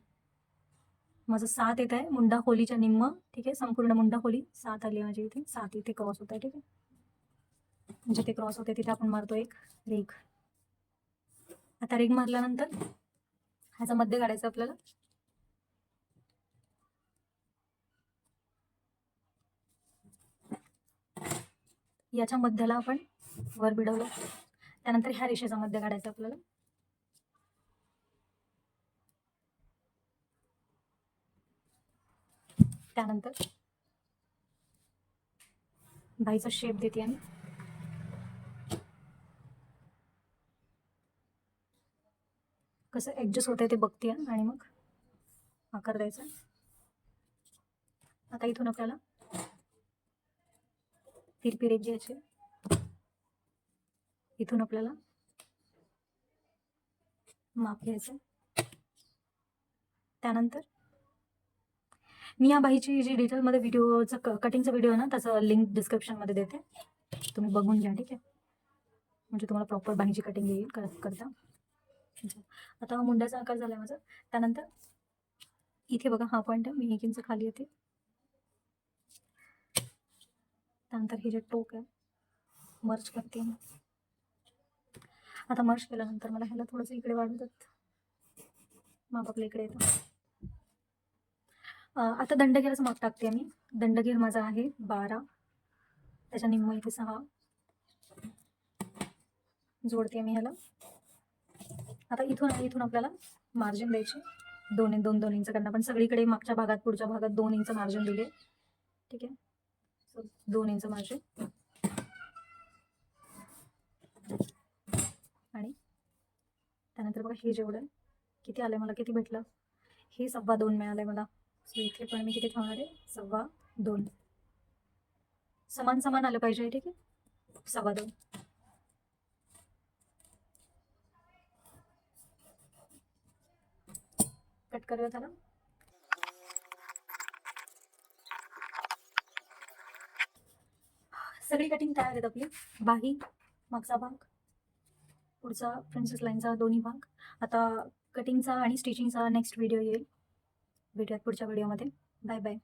माझं 7 येत आहे मुंडा खोलीच्या निम्म. ठीक आहे, संपूर्ण मुंडा खोली 7 आली माझी इथे. 7 इथे क्रॉस होत आहे. ठीक आहे, जिथे क्रॉस होते तिथे आपण मारतो एक रेघ. आता रेघ मारल्यानंतर ह्याचा मध्य काढायचा आपल्याला. याच्या मध्याला आपण वर बिडवलं, त्यानंतर ह्या रेषेचा मध्य काढायचा आपल्याला. त्यानंतर बाईचा शेप देते आणि कसं ॲडजस्ट होतंय ते बघते आणि मग आकार द्यायचा. आता इथून आपल्याला तिरपी रेघ घ्यायची. इथून आपल्याला माप घ्यायचं. त्यानंतर मी या बाहीची जी डिटेलमध्ये व्हिडिओचं कटिंगचा व्हिडिओ आहे ना, त्याचं लिंक डिस्क्रिप्शनमध्ये देते, तुम्ही बघून घ्या. ठीक आहे, म्हणजे तुम्हाला प्रॉपर बाहीची कटिंग येईल करता. आता हा मुंड्याचा आकार झाला माझा. त्यानंतर इथे बघा हा पॉईंट आहे, मी 1 इंच खाली येते. त्यानंतर हे जे टोक आहे मर्ज करते मी. आता मर्ज केल्यानंतर मला ह्याला थोडंसं इकडे वाढवतात, माप आपल्या इकडे येतं. आता दंडगेराचं माप टाकते मी. दंडगेर माझा आहे 12, त्याच्या निम्म इथे 6 जोडते मी ह्याला. आता इथून आपल्याला मार्जिन द्यायची 2 इंच करणार, पण सगळीकडे मागच्या भागात पुढच्या भागात 2 इंच मार्जिन दिले. ठीक आहे, 2 इंच मार्जिन. आणि त्यानंतर बघा हे जेवढं किती आलंय मला, किती भेटलं, हे 2.25 मिळालंय मला. सो इथे पण मी किती ठेवणार आहे, 2.25. समान समान आलं पाहिजे. ठीक आहे, 2.25. कट करूया त्याला. सगळी कटिंग तयार आहेत आपली. बाही, मागचा भाग, पुढचा प्रिन्सेस लाईनचा दोन्ही भाग. आता कटिंगचा आणि स्टिचिंगचा नेक्स्ट व्हिडिओ येईल. भेटूयात पुढच्या व्हिडिओमध्ये. Bye bye.